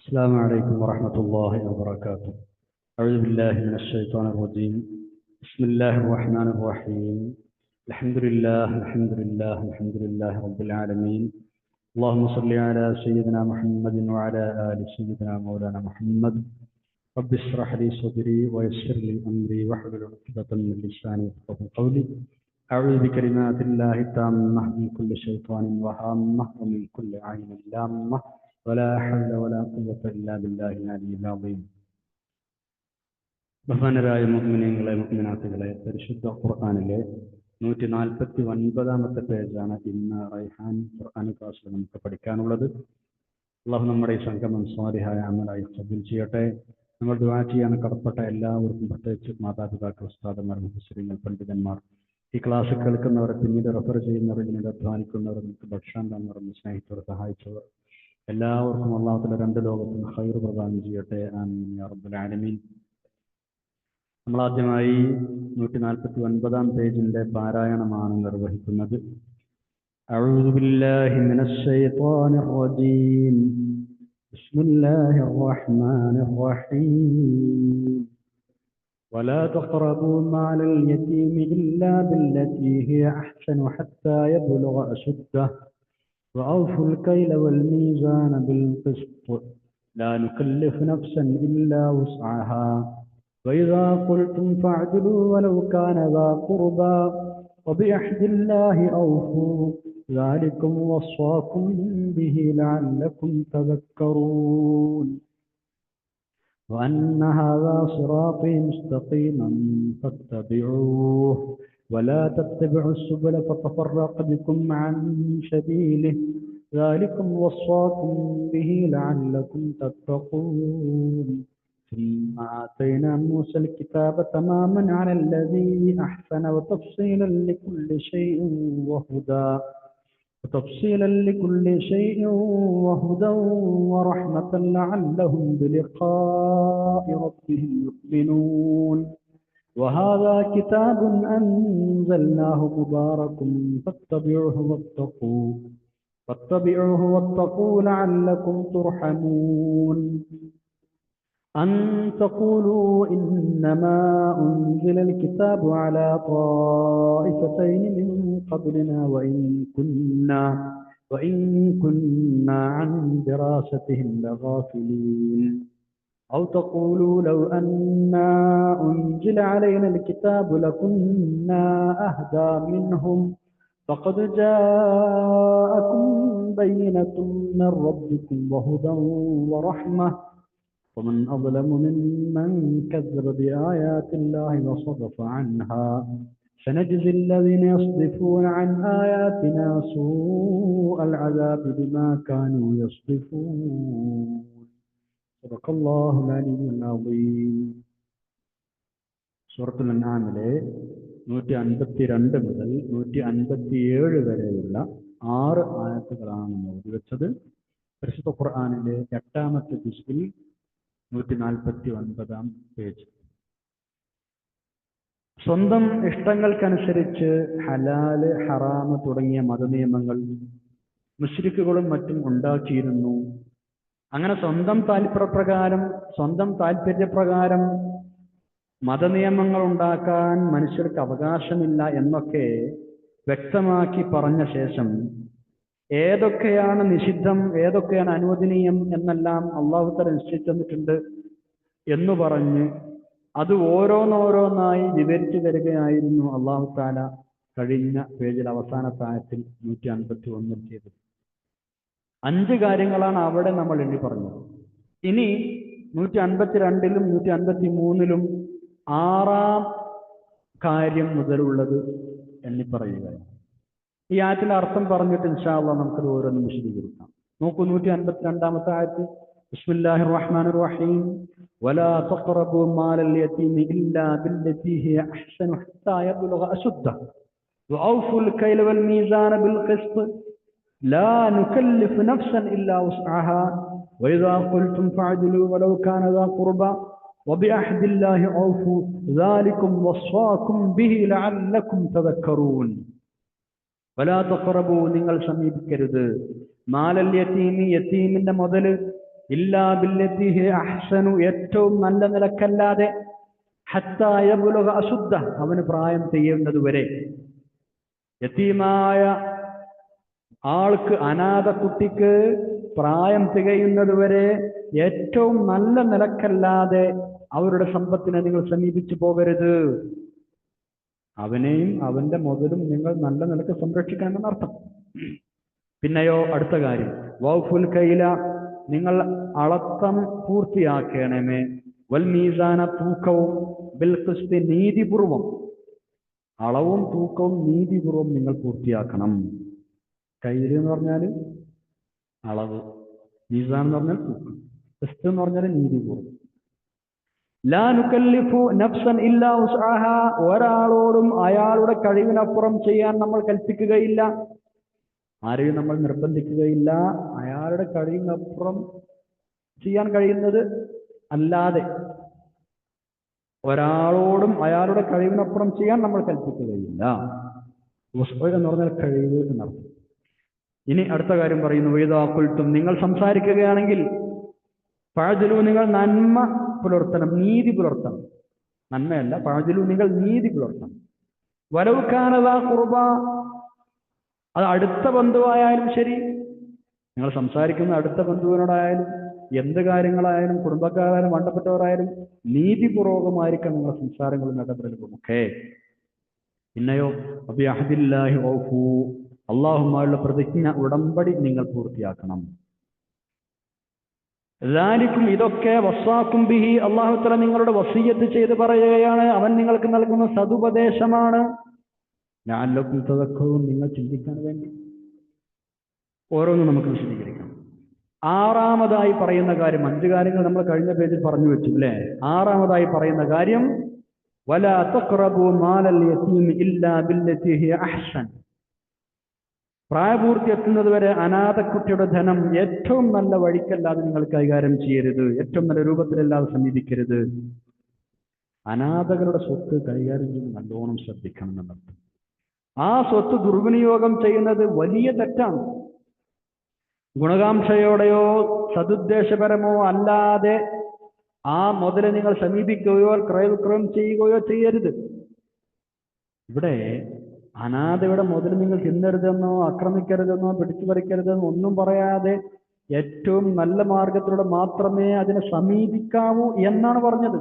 السلام عليكم ورحمة الله وبركاته. أعوذ بالله من الشيطان الرجيم. بسم الله الرحمن الرحيم. الحمد لله الحمد لله الحمد لله رب العالمين. اللهم صل على سيدنا محمد وعلى آل سيدنا مولانا محمد. رب اشرح لي صدري ويسر لي أمري واحلل عقدة من لساني يفقهوا قولي. أعوذ بكلمات الله التامة من كل شيطان وهامة ومن كل عين لامة ولا حول ولا قوة إلا بالله العلي العظيم. ബഹുമാനരായ മുഅ്മിനീങ്ങളെ മുഅ്മിനാത്തുകളെ, പരിശുദ്ധ ഖുർആനിലെ 149-ാമത്തെ പേജാണ് ഇന്ന് റൈഹാൻ ഖുർആൻ ക്ലാസ്സിൽ നമുക്ക് പഠിക്കാനുള്ളത്. അള്ളാഹു നമ്മുടെ ഈ സംഗമം സ്വാലിഹായ അമലായി ഖബൂൽ ചെയ്യട്ടെ. നമ്മൾ ദുആ ചെയ്യാൻ കടപ്പെട്ട എല്ലാവർക്കും, പ്രത്യേകിച്ച് മാതാപിതാക്കൾ, ഉസ്താദന്മാർ, മുഫസ്സിരീങ്ങൾ, പണ്ഡിതന്മാർ, ഈ ക്ലാസ് കേൾക്കുന്നവർ, പിന്നീട് റെഫർ ചെയ്യുന്നവർ, പിന്നീട് അധ്വാനിക്കുന്നവർ, നമുക്ക് ഭക്ഷണം തന്നവർ, സ്നേഹിച്ചവർ, സഹായിച്ചവർ, എല്ലാവർക്കും അള്ളാഹു തആല രണ്ട് ലോകത്തും ഖൈർ പ്രദാനം ചെയ്യട്ടെ. ആമീൻ യാ റബ്ബൽ ആലമീൻ. നമ്മൾ ആദ്യമായി 149-ാം പേജിന്റെ പാരായണമാണ് നിർവഹിക്കുന്നത്. അഊദു ബില്ലാഹി മിനശ് ശൈത്വാനിർ റജീം. ബിസ്മില്ലാഹിർ റഹ്മാനിർ റഹീം. വലാ തഖറബൂ മാലൽ യതീമി ഇല്ലാ ബില്ലതീ ഹിയ അഹ്സനു ഹത്താ യബ്ലുഗ അശുദ്ദഹു وأوفوا الكيل والميزان بالقسط لا نكلف نفسا إلا وسعها وإذا قلتم فاعدلوا ولو كان ذا قربى وبعهد الله أوفوا ذلكم وصاكم به لعلكم تذكرون وأن هذا صراطي مستقيما فاتبعوه ولا تتبعوا السبل فتفرق بكم عن سبيله ذلكم وصاكم به لعلكم تتقون ثم آتينا موسى الكتاب تماما على الذي أحسن وتفصيلا لكل شيء وهدى ورحمة لعلهم بلقاء ربهم يؤمنون وهذا كتاب أنزلناه مبارك فاتبعوه واتقوا لعلكم ترحمون أن تقولوا إنما أنزل الكتاب على طائفتين من قبلنا وإن كنا عن دراستهم لغافلين أو تقولوا لو أنا أنزل علينا الكتاب لكنا أهدى منهم فقد جاءكم بينة من ربكم وهدى ورحمة ومن أظلم ممن كذب بآيات الله وصدف عنها سنجزي الذين يصدفون عن آياتنا سوء العذاب بما كانوا يصدفون. صدق الله العلي العظيم. സൂറത്തുൽ അൻആമിലെ 152 മുതൽ 157 വരെയുള്ള 6 ആയത്തുകളാണ് ഓതി വെച്ചത്. പരിശുദ്ധ ഖുർആനിലെ 8-ാമത്തെ ജുസ്ഇൽ 149-ാം പേജ്. സ്വന്തം ഇഷ്ടങ്ങൾക്കനുസരിച്ച് ഹലാല്, ഹറാമ് തുടങ്ങിയ മതനിയമങ്ങൾ മുശ്രിക്കുകളും മറ്റും ഉണ്ടാക്കിയിരുന്നു. അങ്ങനെ സ്വന്തം താല്പര്യപ്രകാരം മതനിയമങ്ങൾ ഉണ്ടാക്കാൻ മനുഷ്യർക്ക് അവകാശമില്ല എന്നൊക്കെ വ്യക്തമാക്കി പറഞ്ഞ ശേഷം ഏതൊക്കെയാണ് നിഷിദ്ധം, ഏതൊക്കെയാണ് അനുവദനീയം എന്നെല്ലാം അല്ലാഹു തആല നിശ്ചയിച്ചു തന്നിട്ടുണ്ട് എന്ന് പറഞ്ഞ് അത് ഓരോന്നോരോന്നായി വിവരിച്ചു തരികയായിരുന്നു അല്ലാഹു തആല കഴിഞ്ഞ പേജിൽ അവസാനത്തെ ആയത്തിൽ 151 ചെയ്തത്. 5 കാര്യങ്ങളാണ് അവിടെ നമ്മൾ എണ്ണി പറഞ്ഞത്. ഇനി 152-ലും 153-ലും 6-ാം കാര്യം മുതലുള്ളത് എണ്ണി പറയുകയാണ്. ഈ ആയത്തിന്റെ അർത്ഥം പറഞ്ഞിട്ട് ഇൻഷാ അല്ലാഹ് നമുക്കത് ഓരോന്നും വിശദീകരിക്കാം. നോക്കൂ, 152-ാമത്തെ ആയത്ത്. ബിസ്മില്ലാഹിർ റഹ്മാനിർ റഹീം. വലാ തഖറബൂ മാലൽ യതീമി ഇല്ലാ ബില്ലതീ ഹിയ അഹ്സനു ഹത്താ യബ്ലുഗ അശുദ്ദഹു വഔഫുൽ കൈല വൽ മീസാന ബിൽ ഖിസ്ത് ലാ നുകല്ലിഫു നഫ്സൻ ഇല്ലാ വസ്അഹാ വഇദാ ഖുൽതും ഫഅദിലൂ വലൗ കാന ദാ ഖുർബാ വബിഅഹ്ദില്ലാഹി ഔഫൂ ദാലികും വസ്വാകും ബിഹി ലഅല്ലകും തദക്കറൂൻ. വലാ തഖറബൂ, നിങ്ങൾ സമീപിക്കരുത്, മാലൽ യതീമി, യതീമിന്റെ മുതല്, ഇല്ലാ ബില്ലത്തി ഹിയ അഹ്സനു, ഏറ്റവും നല്ല നിലക്കല്ലാതെ, ഹത്താ യബ്ലുഗ അശുദ്ധ, അവന് പ്രായം ചെയ്യുന്നത് വരെ. യതീമായ ആൾക്ക്, അനാഥ കുട്ടിക്ക് പ്രായം തികയുന്നത് വരെ ഏറ്റവും നല്ല നിലക്കല്ലാതെ അവരുടെ സമ്പത്തിനെ നിങ്ങൾ സമീപിച്ചു പോകരുത്. അവനെയും അവന്റെ മുതലും നിങ്ങൾ നല്ല നിലക്ക് സംരക്ഷിക്കണമെന്നർത്ഥം. പിന്നെയോ അടുത്ത കാര്യം, വൗഫുൽ കൈല, നിങ്ങൾ അളത്തം പൂർത്തിയാക്കണമേ. വൽ മീസാന, തൂക്കവും, ബിൽ ഖിസ്തി, നീതിപൂർവം, അളവും തൂക്കവും നീതിപൂർവം നിങ്ങൾ പൂർത്തിയാക്കണം. കൈല് എന്ന് പറഞ്ഞാൽ അളവ്, മീസാൻ എന്ന് പറഞ്ഞാൽ തൂക്കം, ഖിസ്ത് എന്ന് പറഞ്ഞാൽ നീതിപൂർവം. ലാ നുകല്ലിഫു നഫ്സൻ ഇല്ലാ ഉസ്അഹ, ഒരാളോടും അയാളുടെ കഴിവിനപ്പുറം ചെയ്യാൻ നമ്മൾ കൽപ്പിക്കുകയില്ല, ആരെയും നമ്മൾ നിർബന്ധിക്കുകയില്ല. അയാളുടെ കഴിവിനപ്പുറം ചെയ്യാൻ കഴിയുന്നത് അല്ലാതെ ഒരാളോടും അയാളുടെ കഴിവിനപ്പുറം ചെയ്യാൻ നമ്മൾ കൽപ്പിക്കുകയില്ല. എന്ന് പറഞ്ഞാൽ കഴിവ് എന്നർത്ഥം. ഇനി അടുത്ത കാര്യം പറയുന്നു, വൈദാഖുൽതും, നിങ്ങൾ സംസാരിക്കുകയാണെങ്കിൽ, ഫഅദിലു, നിങ്ങൾ നന്മ പുലർത്തണം, നീതി പുലർത്തണം. നന്മയല്ല, ഫഅദിലു, നിങ്ങൾ നീതി പുലർത്തണം. വലൗ കാന ദാ ഖുർബ, അത് അടുത്ത ബന്ധുവായാലും ശരി, നിങ്ങൾ സംസാരിക്കുന്ന അടുത്ത ബന്ധുവിനോടായാലും എന്ത് കാര്യങ്ങളായാലും കുടുംബക്കാരായാലും വേണ്ടപ്പെട്ടവരായാലും നീതിപൂർവകമായിരിക്കണം നിങ്ങളുടെ സംസാരങ്ങളും ഇടപെടലുകളും ഒക്കെ. പിന്നെയോ അബിഅഹദില്ലാഹി ഔഫു, അള്ളാഹുമായുള്ള പ്രതിജ്ഞ, ഉടമ്പടി നിങ്ങൾ പൂർത്തിയാക്കണം. ദാലിക്കും, ഇതൊക്കെ വസ്സാക്കും ബിഹി, അള്ളാഹു തആല നിങ്ങളുടെ വസിയ്യത്ത് ചെയ്ത് പറയുകയാണ്, അവൻ നിങ്ങൾക്ക് നൽകുന്ന സതുപദേശമാണ്. ലഅല്ലക്കും തദക്കറൂൻ, നിങ്ങൾ ചിന്തിക്കാൻ വേണ്ടി. ഓരോന്നും നമുക്ക് വിശദീകരിക്കാം. ആറാമതായി പറയുന്ന കാര്യം, 5 കാര്യങ്ങൾ നമ്മൾ കഴിഞ്ഞ പേജിൽ പറഞ്ഞു വെച്ചു അല്ലേ. ആറാമതായി പറയുന്ന കാര്യം, വലാ തഖ്റബൂ മാലൽ യതീമി ഇല്ലാ ബില്ലതി ഹിയ അഹ്സൻ, പ്രായപൂർത്തി എത്തുന്നത് വരെ അനാഥക്കുട്ടിയുടെ ധനം ഏറ്റവും നല്ല വഴിക്കല്ലാതെ നിങ്ങൾ കൈകാര്യം ചെയ്യരുത്, ഏറ്റവും നല്ല രൂപത്തിലല്ലാതെ സമീപിക്കരുത്. അനാഥകളുടെ സ്വത്ത് കൈകാര്യം ചെയ്യുന്നത് നല്ലോണം ശ്രദ്ധിക്കണം എന്നർത്ഥം. ആ സ്വത്ത് ദുർവിനിയോഗം ചെയ്യുന്നത് വലിയ തെറ്റാണ്. ഗുണകാംക്ഷയോടെയോ സതുദ്ദേശപരമോ അല്ലാതെ ആ മുതല് നിങ്ങൾ സമീപിക്കുകയോ ക്രയവിക്രയം ചെയ്യുകയോ ചെയ്യരുത്. ഇവിടെ അനാഥയുടെ മുതൽ നിങ്ങൾ തിന്നരുതെന്നോ ആക്രമിക്കരുതെന്നോ പിടിച്ചു പറിക്കരുതെന്നോ ഒന്നും പറയാതെ ഏറ്റവും നല്ല മാർഗത്തിലൂടെ മാത്രമേ അതിനെ സമീപിക്കാവൂ എന്നാണ് പറഞ്ഞത്.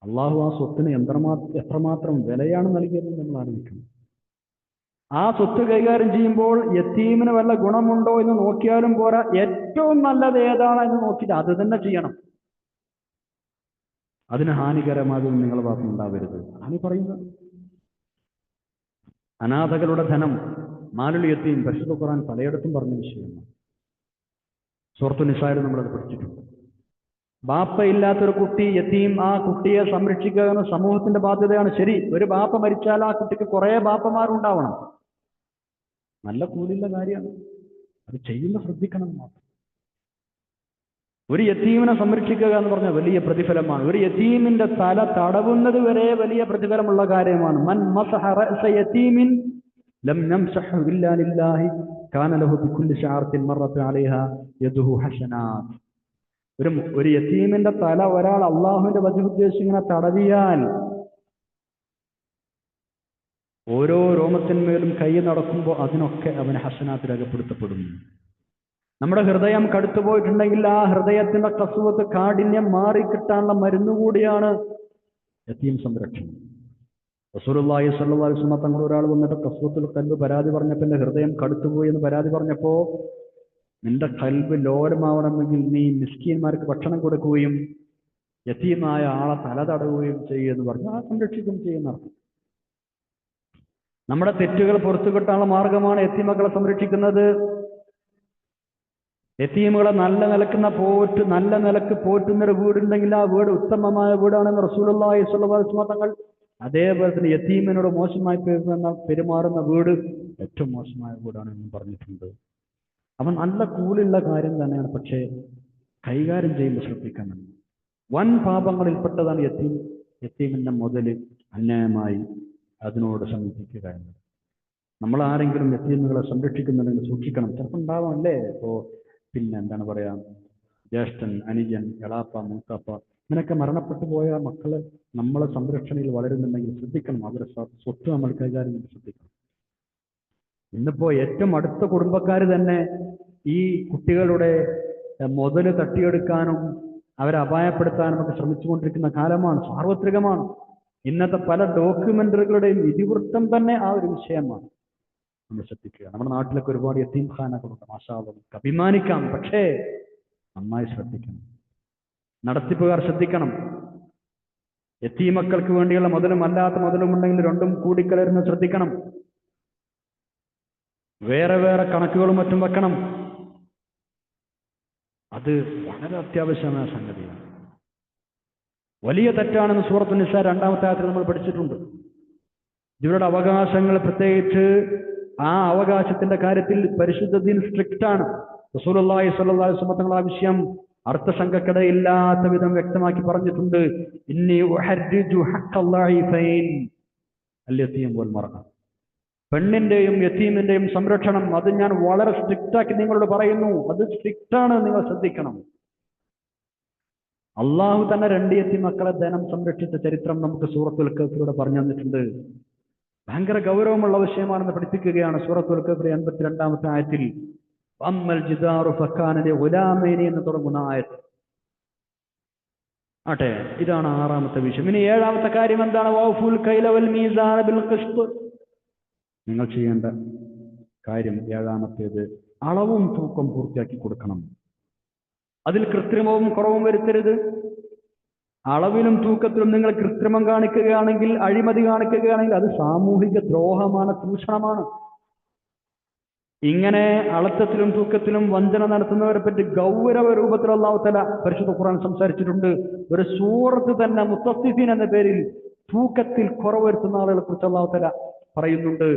അള്ളാഹു ആ സ്വത്തിന് എത്രമാത്രം വിലയാണ് നൽകിയതെന്ന് നമ്മൾ ആലോചിക്കണം. ആ സ്വത്ത് കൈകാര്യം ചെയ്യുമ്പോൾ യതീമിന് വല്ല ഗുണമുണ്ടോ എന്ന് നോക്കിയാലും പോരാ, ഏറ്റവും നല്ലത് ഏതാണ് എന്ന് നോക്കിയിട്ട് അത് തന്നെ ചെയ്യണം. അതിന് ഹാനികരമാകും നിങ്ങളുടെ ഭാഗത്ത് ഉണ്ടാവരുത്. ഹാനി പറയുന്നത് അനാഥകളുടെ ധനം, മാലുൽ യതീം, പരിശുദ്ധ ഖുർആൻ പലയിടത്തും പറഞ്ഞ വിഷയമാണ്. സൂറത്തുൻ നിസായിൽ നമ്മളത് പഠിച്ചിട്ടുണ്ട്. ബാപ്പ ഇല്ലാത്തൊരു കുട്ടി, യതീം, ആ കുട്ടിയെ സംരക്ഷിക്കുക എന്ന സമൂഹത്തിന്റെ ബാധ്യതയാണ്. ശരി, ഒരു ബാപ്പ മരിച്ചാൽ ആ കുട്ടിക്ക് കുറെ ബാപ്പമാരുണ്ടാവണം, നല്ല കൂലിയുള്ള കാര്യമാണ്, അത് ചെയ്യുന്ന ശ്രദ്ധിക്കണം മാത്രം. ഒരു യതീമിനെ സംരക്ഷിക്കുക എന്ന് പറഞ്ഞാൽ വലിയ പ്രതിഫലമാണ്. ഒരു യതീമിന്റെ തല തടവുന്നത് വരെ വലിയ പ്രതിഫലമുള്ള കാര്യമാണ്. മൻ മസഹ റഅസ യതീമിൻ ലം യംസഹു ഇല്ലാ ലില്ലാഹി കാന ലഹു ബികുല്ലി ശഅറത്തിൻ മറത അലൈഹാ യദുഹു ഹസനാത്ത്. ഒരു യതീമിന്റെ തല ഒരാൾ അള്ളാഹുവിന്റെ വജഹ് ഉദ്ദേശിച്ച് ഇങ്ങനെ തടവിയാൽ ഓരോ രോമത്തിന്മേലും കൈ നടക്കുമ്പോൾ അതിനൊക്കെ അവന് ഹസനാത്ത് രേഖപ്പെടുത്തപ്പെടുന്നു. നമ്മുടെ ഹൃദയം കടുത്തുപോയിട്ടുണ്ടെങ്കിൽ ആ ഹൃദയത്തിന്റെ കസുവത്ത്, കാഠിന്യം മാറിക്കിട്ടാനുള്ള മരുന്നുകൂടിയാണ് യതീം സംരക്ഷണം. റസൂലുള്ളാഹി സ്വല്ലല്ലാഹു അലൈഹി വസല്ലം തങ്ങൾ ഒരാൾ വന്നിട്ട് കസുവത്തുൽ ഖൽബ് പരാതി പറഞ്ഞപ്പോൾ എന്റെ ഹൃദയം കടുത്തുപോയി എന്ന് പരാതി പറഞ്ഞപ്പോൾ, നിന്റെ ഖൽബ് ലോലമാവണമെങ്കിൽ നീ മിസ്കീന്മാർക്ക് ഭക്ഷണം കൊടുക്കുകയും യതീമായ ആളെ തല തടവുകയും ചെയ്യുമെന്ന് പറഞ്ഞു. ആ സംരക്ഷിക്കുകയും ചെയ്യുന്ന അർത്ഥം. നമ്മുടെ തെറ്റുകൾ പുറത്തു കിട്ടാനുള്ള മാർഗമാണ് യതീമക്കളെ സംരക്ഷിക്കുന്നത്. യതീമുകളെ നല്ല നിലക്ക് പോറ്റുന്നൊരു വീടുണ്ടെങ്കിൽ ആ വീട് ഉത്തമമായ വീടാണെന്ന് റസൂലുള്ളാഹി സ്വല്ലല്ലാഹു അലൈഹി വസല്ലം തങ്ങൾ. അതേപോലെ തന്നെ യതീമിനോട് മോശമായി പെരുമാറുന്ന വീട് ഏറ്റവും മോശമായ വീടാണെന്നും പറഞ്ഞിട്ടുണ്ട്. അവൻ നല്ല കൂലുള്ള കാര്യം തന്നെയാണ്, പക്ഷേ കൈകാര്യം ചെയ്യുമ്പോൾ ശ്രദ്ധിക്കണം. വൻ പാപങ്ങളിൽപ്പെട്ടതാണ് യതീമിന്റെ മുതല് അന്യായമായി അതിനോട് സമീപിക്കുക എന്നത്. നമ്മൾ ആരെങ്കിലും യതീമുകളെ സംരക്ഷിക്കുന്നുണ്ടെങ്കിൽ സൂക്ഷിക്കണം. ചിലപ്പോൾ ഉണ്ടാവാം അല്ലേ, ഇപ്പോൾ പിന്നെ എന്താണ് പറയാ, ജ്യേഷ്ഠൻ, അനുജൻ, എളാപ്പ, മൂത്താപ്പ ഇങ്ങനെയൊക്കെ മരണപ്പെട്ടു പോയ മക്കള് നമ്മളെ സംരക്ഷണയിൽ വളരുന്നുണ്ടെങ്കിൽ ശ്രദ്ധിക്കണം. അവരെ സ്വത്ത് നമ്മൾ കൈകാര്യം ചെയ്ത് ശ്രദ്ധിക്കണം. ഇന്നിപ്പോ ഏറ്റവും അടുത്ത കുടുംബക്കാർ തന്നെ ഈ കുട്ടികളുടെ മുതല് തട്ടിയെടുക്കാനും അവരെ അപായപ്പെടുത്താനും ഒക്കെ ശ്രമിച്ചുകൊണ്ടിരിക്കുന്ന കാലമാണ്, സാർവത്രികമാണ്. ഇന്നത്തെ പല ഡോക്യുമെന്ററികളുടെയും ഇതിവൃത്തം തന്നെ ആ ഒരു വിഷയമാണ്. നമ്മൾ ശ്രദ്ധിക്കുക. നമ്മുടെ നാട്ടിലൊക്കെ ഒരുപാട് യതീംഖാനകളുണ്ട്, മാഷാ അല്ലാഹ്, നമുക്ക് അഭിമാനിക്കാം. പക്ഷേ നന്നായി ശ്രദ്ധിക്കണം, നടത്തിപ്പുകാർ ശ്രദ്ധിക്കണം. യതീമക്കൾക്ക് വേണ്ടിയുള്ള മുതലും അല്ലാത്ത മുതലും ഉണ്ടെങ്കിൽ രണ്ടും കൂടിക്കലരുന്ന് ശ്രദ്ധിക്കണം. വേറെ വേറെ കണക്കുകളും മറ്റും വെക്കണം. അത് വളരെ അത്യാവശ്യമായ സംഗതിയാണ്. വലിയ തെറ്റാണെന്ന് സൂറത്തുൻ നിസാ 2-ാമത്തെ ആയത്തിൽ നമ്മൾ പഠിച്ചിട്ടുണ്ട്. ഇവരുടെ അവകാശങ്ങൾ, പ്രത്യേകിച്ച് ആ അവകാശത്തിന്റെ കാര്യത്തിൽ പരിശുദ്ധ ദീൻ സ്ട്രിക്റ്റ് ആണ്. റസൂലുള്ളാഹി സ്വല്ലല്ലാഹു അലൈഹി വസല്ലം തങ്ങൾ ആ വിഷയം അർത്ഥശങ്കക്കിടയില്ലാത്ത വിധം വ്യക്തമാക്കി പറഞ്ഞിട്ടുണ്ട്. ഇന്നി ഉഹർരിജു ഹഖ്ഖല്ലാഹി ഫൈൻ അൽ-യതീം വൽ മർഅ. പെണ്ണിന്റെയും യതീമിന്റെയും സംരക്ഷണം അത് ഞാൻ വളരെ സ്ട്രിക്റ്റ് ആക്കി നിങ്ങളോട് പറയുന്നു. അത് സ്ട്രിക്റ്റ് ആണ്, നിങ്ങൾ ശ്രദ്ധിക്കണം. അള്ളാഹു തന്നെ 2 യതീം മക്കളെ ധനം സംരക്ഷിച്ച ചരിത്രം നമുക്ക് സൂറത്തുൽ കഹ്ഫിലൂടെ പറഞ്ഞു തന്നിട്ടുണ്ട്. ഭയങ്കര ഗൗരവമുള്ള വിഷയമാണെന്ന് പഠിപ്പിക്കുകയാണ് സൂറത്തുൽ കഹ്ഫ് 82-ാമത്തെ ആയത്തിൽ. അമ്മൽ ജിദാറു ഫകാന ലിഗുലാമൈനി എന്ന് തുടങ്ങുന്ന ആയത്ത്. ആട്ടെ, ഇതാണ് 6-ാമത്തെ വിഷയം. ഇനി 7-ാമത്തെ കാര്യം എന്താണ്? വൗഫുൽ കൈല വൽ മീസാന ബിൽ ഖിസ്ത്. നിങ്ങൾ ചെയ്യേണ്ട കാര്യം 7-ാമത്തേത്, അളവും തൂക്കം പൂർത്തിയാക്കി കൊടുക്കണം. അതിൽ കൃത്രിമവും കുറവും വരുത്തരുത്. അളവിലും തൂക്കത്തിലും നിങ്ങൾ കൃത്രിമം കാണിക്കുകയാണെങ്കിൽ, അഴിമതി കാണിക്കുകയാണെങ്കിൽ അത് സാമൂഹിക ദ്രോഹമാണ്, ചൂഷണമാണ്. ഇങ്ങനെ അളത്തത്തിലും തൂക്കത്തിലും വഞ്ചന നടത്തുന്നവരെ പറ്റി ഗൗരവ രൂപത്തിൽ അല്ലാഹു തആല പരിശുദ്ധ ഖുർആൻ സംസാരിച്ചിട്ടുണ്ട്. ഒരു സൂറത്ത് തന്നെ മുത്തഫിഫീൻ എന്ന പേരിൽ തൂക്കത്തിൽ കുറവ് വരുത്തുന്ന ആളുകളെ കുറിച്ച് അല്ലാഹു തആല പറയുന്നുണ്ട്.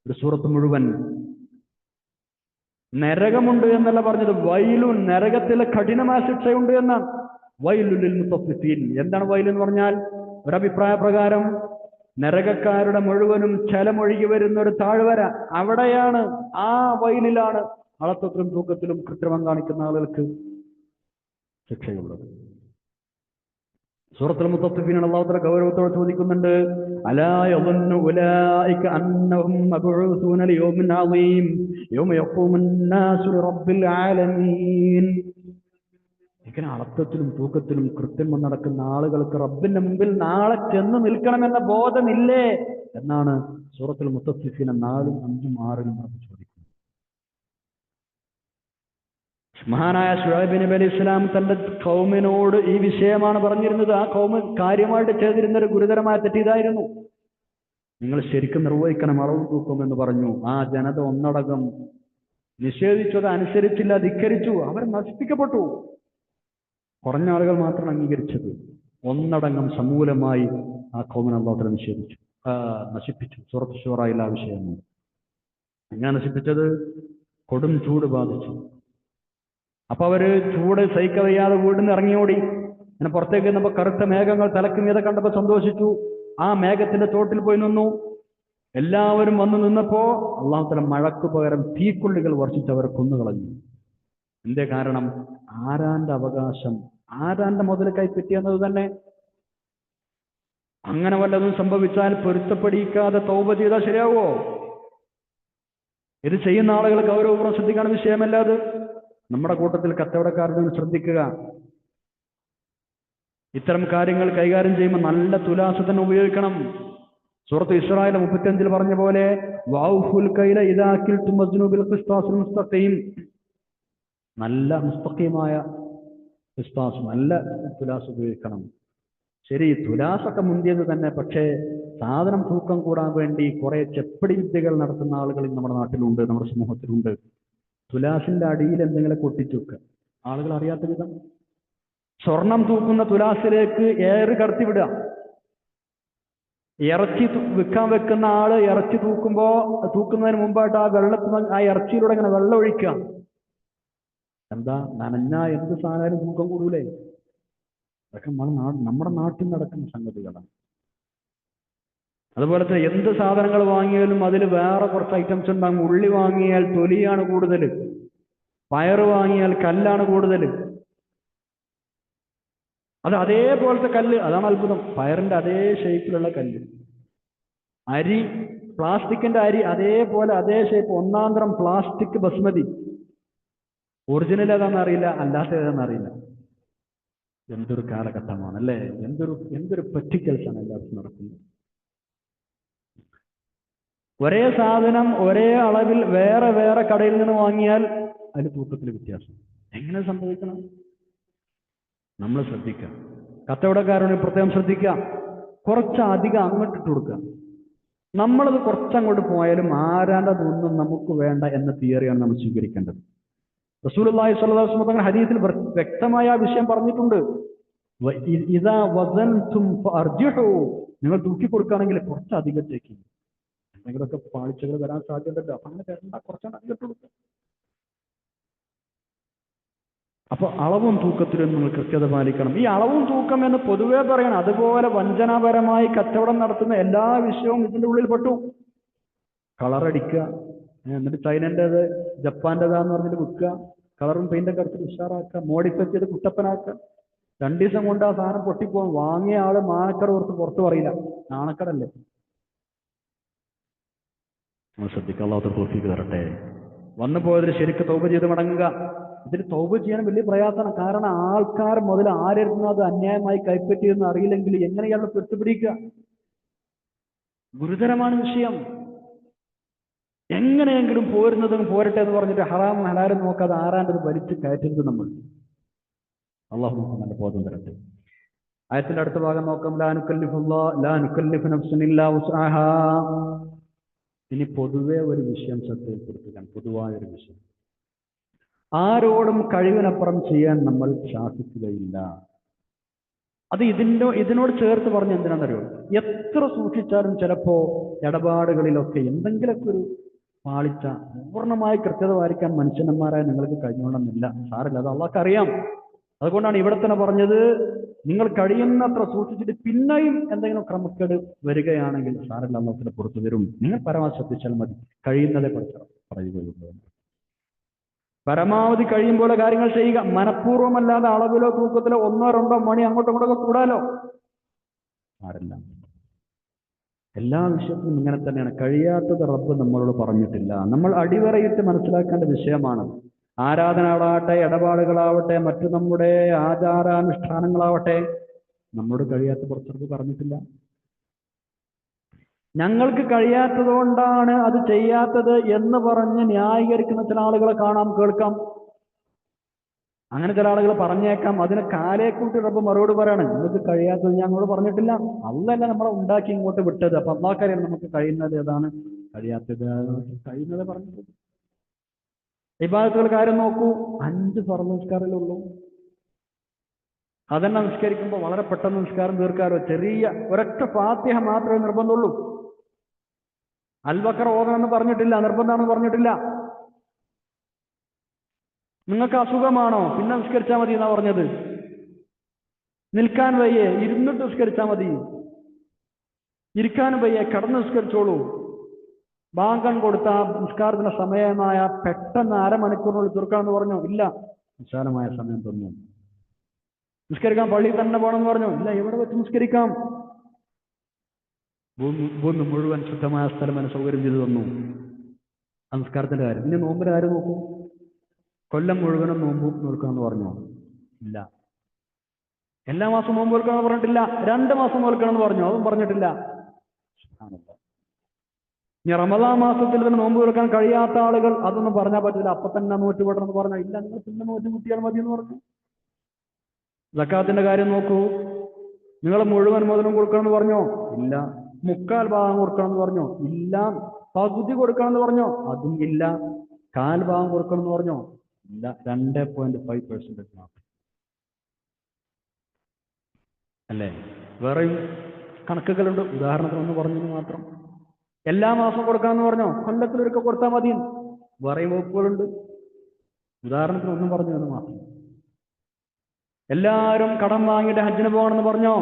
ഒരു സൂറത്ത് മുഴുവൻ. നരകമുണ്ട് എന്നല്ല പറഞ്ഞത്, വൈലുൻ, നരകത്തിലെ കഠിനമായ ശിക്ഷയുണ്ട് എന്നാണ്. വൈലുൽ മുത്തഫിഫീൻ. എന്താണ് വൈൽ എന്ന് പറഞ്ഞാൽ? ഒരഭിപ്രായ പ്രകാരം നരകക്കാരുടെ മുഴുവനും ചലമൊഴുകി വരുന്ന ഒരു താഴ്വര, അവിടെയാണ്, ആ വൈലിലാണ് അളത്തത്തിലും തൂക്കത്തിലും കൃത്രിമം കാണിക്കുന്ന ആളുകൾക്ക് ശിക്ഷയുള്ളത്. സൂറത്തുൽ മുത്തഫിഫീൻ അല്ലാഹു തആല ഗൗരവത്തോടെ ചോദിക്കുന്നുണ്ട്, അലാ യظن ഉലൈക അന്നഹും മബ്ഊസൂന ലിയൗമിൻ അളീം യൗമ യഖൂമുൻ നാസു ലിറബ്ബിൽ ആലമീൻ. ഇങ്ങനെ അളത്തത്തിലും തൂക്കത്തിലും കൃത്രിമം നടക്കുന്ന ആളുകൾക്ക് റബ്ബിന്റെ മുമ്പിൽ നാളെ ചെന്ന് നിൽക്കണമെന്ന ബോധമില്ലേ എന്നാണ് സൂറത്തുൽ മുത്തഫിഫീൻ 4, 5, 6 നമുക്ക് ചോദിക്കുന്നത്. മഹാനായ ശുഐബ് നബി അലൈഹി ഇസ്ലാം തന്റെ ഖൗമിനോട് ഈ വിഷയമാണ് പറഞ്ഞിരുന്നത്. ആ ഖൗമ് കാര്യമായിട്ട് ചെയ്തിരുന്ന ഒരു ഗുരുതരമായ തെറ്റിതായിരുന്നു. നിങ്ങൾ ശരിക്കും നിർവഹിക്കണം അളവും തൂക്കം എന്ന് പറഞ്ഞു. ആ ജനത ഒന്നടങ്കം നിഷേധിച്ചു, അത് അനുസരിച്ചില്ല, ധിക്കരിച്ചു. അവർ നശിപ്പിക്കപ്പെട്ടു. കുറഞ്ഞ ആളുകൾ മാത്രം അംഗീകരിച്ചത്. ഒന്നടങ്കം സമൂലമായി ആ ഖൗമിനെ അല്ലാഹു തആല നശിപ്പിച്ചു. സൂറത്ത് ശൂറയിൽ ആ വിഷയമാണ്. എങ്ങനെ നശിപ്പിച്ചത്? കൊടും ചൂട് ബാധിച്ചു. അപ്പൊ അവര് ചൂട് സഹിക്കവയ്യാതെ വീടിന് ഇറങ്ങിയോടി. അങ്ങനെ പുറത്തേക്ക് നമ്മൾ കറുത്ത മേഘങ്ങൾ തലക്ക് മീതെ കണ്ടപ്പോൾ സന്തോഷിച്ചു. ആ മേഘത്തിന്റെ ചോട്ടിൽ പോയി നിന്നു. എല്ലാവരും വന്നു നിന്നപ്പോ അല്ലാഹു തആല മഴക്ക് പകരം തീക്കൊള്ളികൾ വർഷിച്ച് അവരെ കൊന്നുകളഞ്ഞു. എന്തേ കാരണം? ആരാന്റെ അവകാശം, ആരാന്റെ മുതൽ കൈപ്പറ്റിയെന്നത് തന്നെ. അങ്ങനെ വല്ലതും സംഭവിച്ചാൽ പൊരുത്തപ്പെടിക്കാതെ തൗബ ചെയ്താൽ ശരിയാവോ? ഇത് ചെയ്യുന്ന ആളുകൾ ഗൗരവപൂർവ്വം ശ്രദ്ധിക്കുന്ന വിഷയമല്ലാതെ. നമ്മുടെ കൂട്ടത്തിൽ കച്ചവടക്കാരനെ ശ്രദ്ധിക്കുക. ഇത്തരം കാര്യങ്ങൾ കൈകാര്യം ചെയ്യുമ്പോൾ നല്ല തുലാസ് തന്നെ ഉപയോഗിക്കണം. സൂറത്ത് ഇസ്രായേൽ 35 പറഞ്ഞ പോലെ വൗഫുൽ കൈല ഇദാ കിൽതും വസ്നു ബിൽ ഖിസ്താസിൽ മുസ്തഖീം. നല്ല മുസ്തഖീമായ ഖിസ്താസ്, നല്ല തുലാസ് ഉപയോഗിക്കണം. ശരി, തുലാസൊക്കെ മുന്തിയത് തന്നെ. പക്ഷേ സാധനം തൂക്കം കൂടാൻ വേണ്ടി കുറെ ചെപ്പടി വിദ്യകൾ നടത്തുന്ന ആളുകൾ നമ്മുടെ നാട്ടിലുണ്ട്, നമ്മുടെ സമൂഹത്തിലുണ്ട്. തുലാസിന്റെ അടിയിൽ എന്തെങ്കിലും കൊട്ടിച്ചു വെക്കുക, ആളുകൾ അറിയാത്ത വിധം. സ്വർണം തൂക്കുന്ന തുലാസിലേക്ക് എയർ കടത്തിവിടുക. ഇറച്ചി വിൽക്കാൻ വെക്കുന്ന ആള് ഇറച്ചി തൂക്കുന്നതിന് മുമ്പായിട്ട് ആ വെള്ളത്തിൽ, ആ ഇറച്ചിയിലൂടെ ഇങ്ങനെ വെള്ളം ഒഴിക്കുക. എന്താ? നനഞ്ഞ എന്ത് സാധനം തൂക്കം കൂടൂലേ? അതൊക്കെ നമ്മുടെ നാട്ടിൽ നടക്കുന്ന സംഗതികളാണ്. അതുപോലെ തന്നെ എന്ത് സാധനങ്ങൾ വാങ്ങിയാലും അതിൽ വേറെ കുറച്ച് ഐറ്റംസ് ഉണ്ടാകും. ഉള്ളി വാങ്ങിയാൽ തൊലിയാണ് കൂടുതൽ, പയറ് വാങ്ങിയാൽ കല്ലാണ് കൂടുതൽ. അത് അതേപോലത്തെ കല്ല്, അതാണ് അത്ഭുതം. പയറിന്റെ അതേ ഷേപ്പിലുള്ള കല്ല്. അരി, പ്ലാസ്റ്റിക്കിന്റെ അരി അതേപോലെ അതേ ഷേപ്പ്, ഒന്നാന്തരം പ്ലാസ്റ്റിക് ബസ്മതി. ഒറിജിനൽ ഏതാണെന്ന് അറിയില്ല, അല്ലാത്ത ഏതാണെന്ന് അറിയില്ല. എന്തൊരു കാലഘട്ടമാണ് അല്ലേ! എന്തൊരു പറ്റിക്കൽസാണ് എല്ലാവർക്കും നടക്കുന്നത്. ഒരേ സാധനം ഒരേ അളവിൽ വേറെ വേറെ കടയിൽ നിന്ന് വാങ്ങിയാൽ അതിന് തൂക്കത്തിൽ വ്യത്യാസം. എങ്ങനെ സംഭവിക്കണം? നമ്മൾ ശ്രദ്ധിക്കാം. കച്ചവടക്കാരോട് പ്രത്യേകം ശ്രദ്ധിക്കാം. കുറച്ചധികം അങ്ങോട്ട് ഇട്ട് കൊടുക്കുക. നമ്മളത് കുറച്ചങ്ങോട്ട് പോയാലും ആരാണ്ടതൊന്നും നമുക്ക് വേണ്ട എന്ന തിയറിയാണ് നമ്മൾ സ്വീകരിക്കേണ്ടത്. റസൂലുള്ളാഹി സ്വല്ലല്ലാഹു അലൈഹി വസല്ലം ഹദീസിൽ വ്യക്തമായ ആ വിഷയം പറഞ്ഞിട്ടുണ്ട്. ഇദാ വസൻതും ഫഅർജിഹു, നിങ്ങൾ തൂക്കി കൊടുക്കുകയാണെങ്കിൽ കുറച്ചധികത്തേക്ക്. എന്തെങ്കിലുമൊക്കെ പാളിച്ചകൾ വരാൻ സാധ്യതയുണ്ടല്ലോ, അങ്ങനെ തരണ്ട, കുറച്ചാണ് അധികം കൊടുക്കുക. അപ്പൊ അളവും തൂക്കത്തിലും നിങ്ങൾ കൃത്യത പാലിക്കണം. ഈ അളവും തൂക്കം എന്ന് പൊതുവേ പറയണം. അതുപോലെ വഞ്ചനാപരമായി കച്ചവടം നടത്തുന്ന എല്ലാ വിഷയവും ഇതിന്റെ ഉള്ളിൽ പെട്ടു. കളറടിക്കുക, എന്നിട്ട് ചൈനൻ്റെത് ജപ്പാൻ്റെതാന്ന് പറഞ്ഞിട്ട് വിൽക്കുക, കളറും പെയിന്റൊക്കെ അടിച്ചിട്ട് ഉഷാറാക്കുക, മോഡിഫൈ ചെയ്ത് കുട്ടപ്പനാക്കുക. 2 ദിവസം കൊണ്ട് ആ സാധനം പൊട്ടിപ്പോകും. വാങ്ങിയ ആള് മാനക്കട ഓർത്ത് പുറത്ത് പറയില്ല, നാണക്കടല്ലേ. നമ്മൾ ശ്രദ്ധിക്കുക. അല്ലാഹു തൗഫീഖ് തരട്ടെ. വന്നു പോയതിന് ശരിക്ക് തൗബ ചെയ്ത് മടങ്ങുക. ഇതിന് തൗബ ചെയ്യാൻ വലിയ പ്രയാസമാണ്. കാരണം ആൾക്കാർ മുതൽ ആരെടുത്തും അത് അന്യായമായി കൈപ്പറ്റിയെന്ന് അറിയില്ലെങ്കിൽ എങ്ങനെയാണ് പെട്ടുപിടിക്കുക? ഗുരുതരമാണ് വിഷയം. എങ്ങനെയെങ്കിലും പോരുന്നതും പോരട്ടെ എന്ന് പറഞ്ഞിട്ട് ഹറാമും ഹലാലും നോക്കാതെ ആരാണ്ടത് വലിച്ച് കയറ്റരുത് നമ്മൾ. അള്ളാഹു നമുക്ക് നല്ല ബോധം തരട്ടെ. ആയത്തിന്റെ അടുത്ത ഭാഗം നോക്കാം. ലാ നുകല്ലിഫു നഫ്സൻ ഇല്ലാ വസ്അഹാ. ഇനി പൊതുവെ ഒരു വിഷയം ശ്രദ്ധയിൽപ്പെടുത്തുകയാണ്. പൊതുവായ ഒരു വിഷയം, ആരോടും കഴിവിനപ്പുറം ചെയ്യാൻ നമ്മൾ ശാസിക്കുകയില്ല. അത് ഇതിനോട് ചേർത്ത് പറഞ്ഞ എന്തിനാണെന്നറിയോ? എത്ര സൂക്ഷിച്ചാലും ചിലപ്പോ ഇടപാടുകളിലൊക്കെ എന്തെങ്കിലുമൊക്കെ ഒരു പാളിച്ച, പൂർണ്ണമായി കൃത്യത പാലിക്കാൻ മനുഷ്യന്മാരായ നിങ്ങൾക്ക് കഴിഞ്ഞോണമെന്നില്ല. സാറില്ല, അത് അള്ളാഹ്ക്ക് അറിയാം. അതുകൊണ്ടാണ് ഇവിടെ തന്നെ പറഞ്ഞത്, നിങ്ങൾ കഴിയുന്നത്ര സൂക്ഷിച്ചിട്ട് പിന്നെയും എന്തെങ്കിലും ക്രമക്കേട് വരികയാണെങ്കിൽ സാറില്ല, അള്ളാഹ് പുറത്തു വരും. നിങ്ങൾ പരമാവധി ശ്രദ്ധിച്ചാൽ മതി. കഴിയുന്നതേ പറയുകയുള്ളൂ. പരമാവധി കഴിയും പോലെ കാര്യങ്ങൾ ചെയ്യുക. മനഃപൂർവ്വമല്ലാതെ അളവിലോ തൂക്കത്തിലോ 1 2 മണി അങ്ങോട്ടും ഇങ്ങോട്ടൊക്കെ കൂടാലോ, സാരല്ല. എല്ലാ വിഷയത്തിലും ഇങ്ങനെ തന്നെയാണ്. കഴിയാത്തത് റബ്ബ് നമ്മളോട് പറഞ്ഞിട്ടില്ല. നമ്മൾ അടിവരയിട്ട് മനസ്സിലാക്കേണ്ട വിഷയമാണ്. ആരാധനകളാവട്ടെ, ഇടപാടുകളാവട്ടെ, മറ്റു നമ്മുടെ ആചാരാനുഷ്ഠാനങ്ങളാവട്ടെ, നമ്മളോട് കഴിയാത്ത പുറത്തു പറഞ്ഞിട്ടില്ല. ഞങ്ങൾക്ക് കഴിയാത്തത് കൊണ്ടാണ് അത് ചെയ്യാത്തത് എന്ന് പറഞ്ഞ് ന്യായീകരിക്കുന്ന ചില ആളുകളെ കാണാം, കേൾക്കാം. അങ്ങനെ ചില ആളുകൾ പറഞ്ഞേക്കാം. അതിന് കാലേക്കൂട്ടി റബ്ബ് മറുപടി പറയാണ്, നിങ്ങൾക്ക് കഴിയാത്തത് ഞങ്ങളോട് പറഞ്ഞിട്ടില്ല. അള്ളല്ല നമ്മളെ ഉണ്ടാക്കി ഇങ്ങോട്ട് വിട്ടത്. അപ്പൊ അള്ളാഹ്ക്കറിയാം നമുക്ക് കഴിയുന്നത് ഏതാണ്, കഴിയാത്തത് കഴിയുന്നത് പറഞ്ഞിട്ടുണ്ട്. ഇബാദത്തുകൾ കാര്യം നോക്കൂ. 5 ഫർള് നിസ്കാരമല്ലേ ഉള്ളൂ. അതെന്നെ നിസ്കരിക്കുമ്പോൾ വളരെ പെട്ടെന്ന് നിസ്കാരം തീർക്കാറോ. ചെറിയ ഒരൊറ്റ ഫാത്തിഹ മാത്രമേ നിർബന്ധമുള്ളൂ. അൽബക്കറ ഓതണമെന്ന് പറഞ്ഞിട്ടില്ല, നിർബന്ധമാണെന്ന് പറഞ്ഞിട്ടില്ല. നിങ്ങൾക്ക് അസുഖമാണോ, പിന്നെ നിസ്കരിച്ചാൽ മതി എന്നാ പറഞ്ഞത്. നിൽക്കാൻ വയ്യേ, ഇരുന്നിട്ട് നിസ്കരിച്ചാൽ മതി. ഇരിക്കാനും വയ്യേ, കിടന്ന് നിസ്കരിച്ചോളൂ. ബാങ്കൻ കൊടുത്ത നിസ്കാരത്തിന് സമയമായ പെട്ടെന്ന് അരമണിക്കൂറിനുള്ളിൽ തീർക്കാമെന്ന് പറഞ്ഞോ? ഇല്ല, വിശാലമായ സമയം തന്നു. നിസ്കരിക്കാൻ പള്ളിയിൽ തന്നെ പോകണമെന്ന് പറഞ്ഞോ? ഇല്ല, എവിടെ വെച്ച് നിസ്കരിക്കാം. ഭൂമി മുഴുവൻ ശുദ്ധമായ സ്ഥലം എന്നെ സൗകര്യം ചെയ്തു തന്നു. ആ നിസ്കാരത്തിന്റെ കാര്യം. ഇനി നോമ്പിന്റെ കാര്യം നോക്കൂ. കൊല്ലം മുഴുവനും നോമ്പ് നോൽക്കാമെന്ന് പറഞ്ഞോ? ഇല്ല. എല്ലാ മാസവും നോമ്പ് നോൽക്കണമെന്ന് പറഞ്ഞിട്ടില്ല. 2 മാസം നോൽക്കണമെന്ന് പറഞ്ഞോ? അതും പറഞ്ഞിട്ടില്ല. ഇനി റമദാൻ മാസത്തിൽ തന്നെ നോമ്പ് നോൽക്കാൻ കഴിയാത്ത ആളുകൾ അതൊന്നും പറഞ്ഞാൽ പറ്റില്ല. അപ്പൊ തന്നെ നോറ്റുപെടണമെന്ന് പറഞ്ഞാൽ ഇല്ല, നിങ്ങൾ പിന്നെ നോറ്റ് കൂട്ടിയാൽ മതി എന്ന് പറഞ്ഞു. സക്കാത്തിന്റെ കാര്യം നോക്കൂ. നിങ്ങൾ മുഴുവൻ മുതലും കൊടുക്കണമെന്ന് പറഞ്ഞോ? ഇല്ല. 3/4 ഭാഗം കൊടുക്കണമെന്ന് പറഞ്ഞോ? ഇല്ല. പകുതി കൊടുക്കണമെന്ന് പറഞ്ഞോ? അതും ഇല്ല. 1/4 ഭാഗം കൊടുക്കണമെന്ന് പറഞ്ഞോ? ഇല്ല. 2.5% മാത്രം അല്ലേ? വേറെയും കണക്കുകളുണ്ട്. ഉദാഹരണത്തിനൊന്ന് പറഞ്ഞെന്ന് മാത്രം. എല്ലാ മാസവും കൊടുക്കാമെന്ന് പറഞ്ഞോ? കൊല്ലത്തിലൊരിക്കൽ കൊടുത്താൽ മതി. വേറെയും വകുപ്പുകളുണ്ട്. ഉദാഹരണത്തിന് ഒന്നും പറഞ്ഞു എന്ന് മാത്രം. എല്ലാവരും കടം വാങ്ങിയിട്ട് ഹജ്ജിന് പോകണമെന്ന് പറഞ്ഞോ?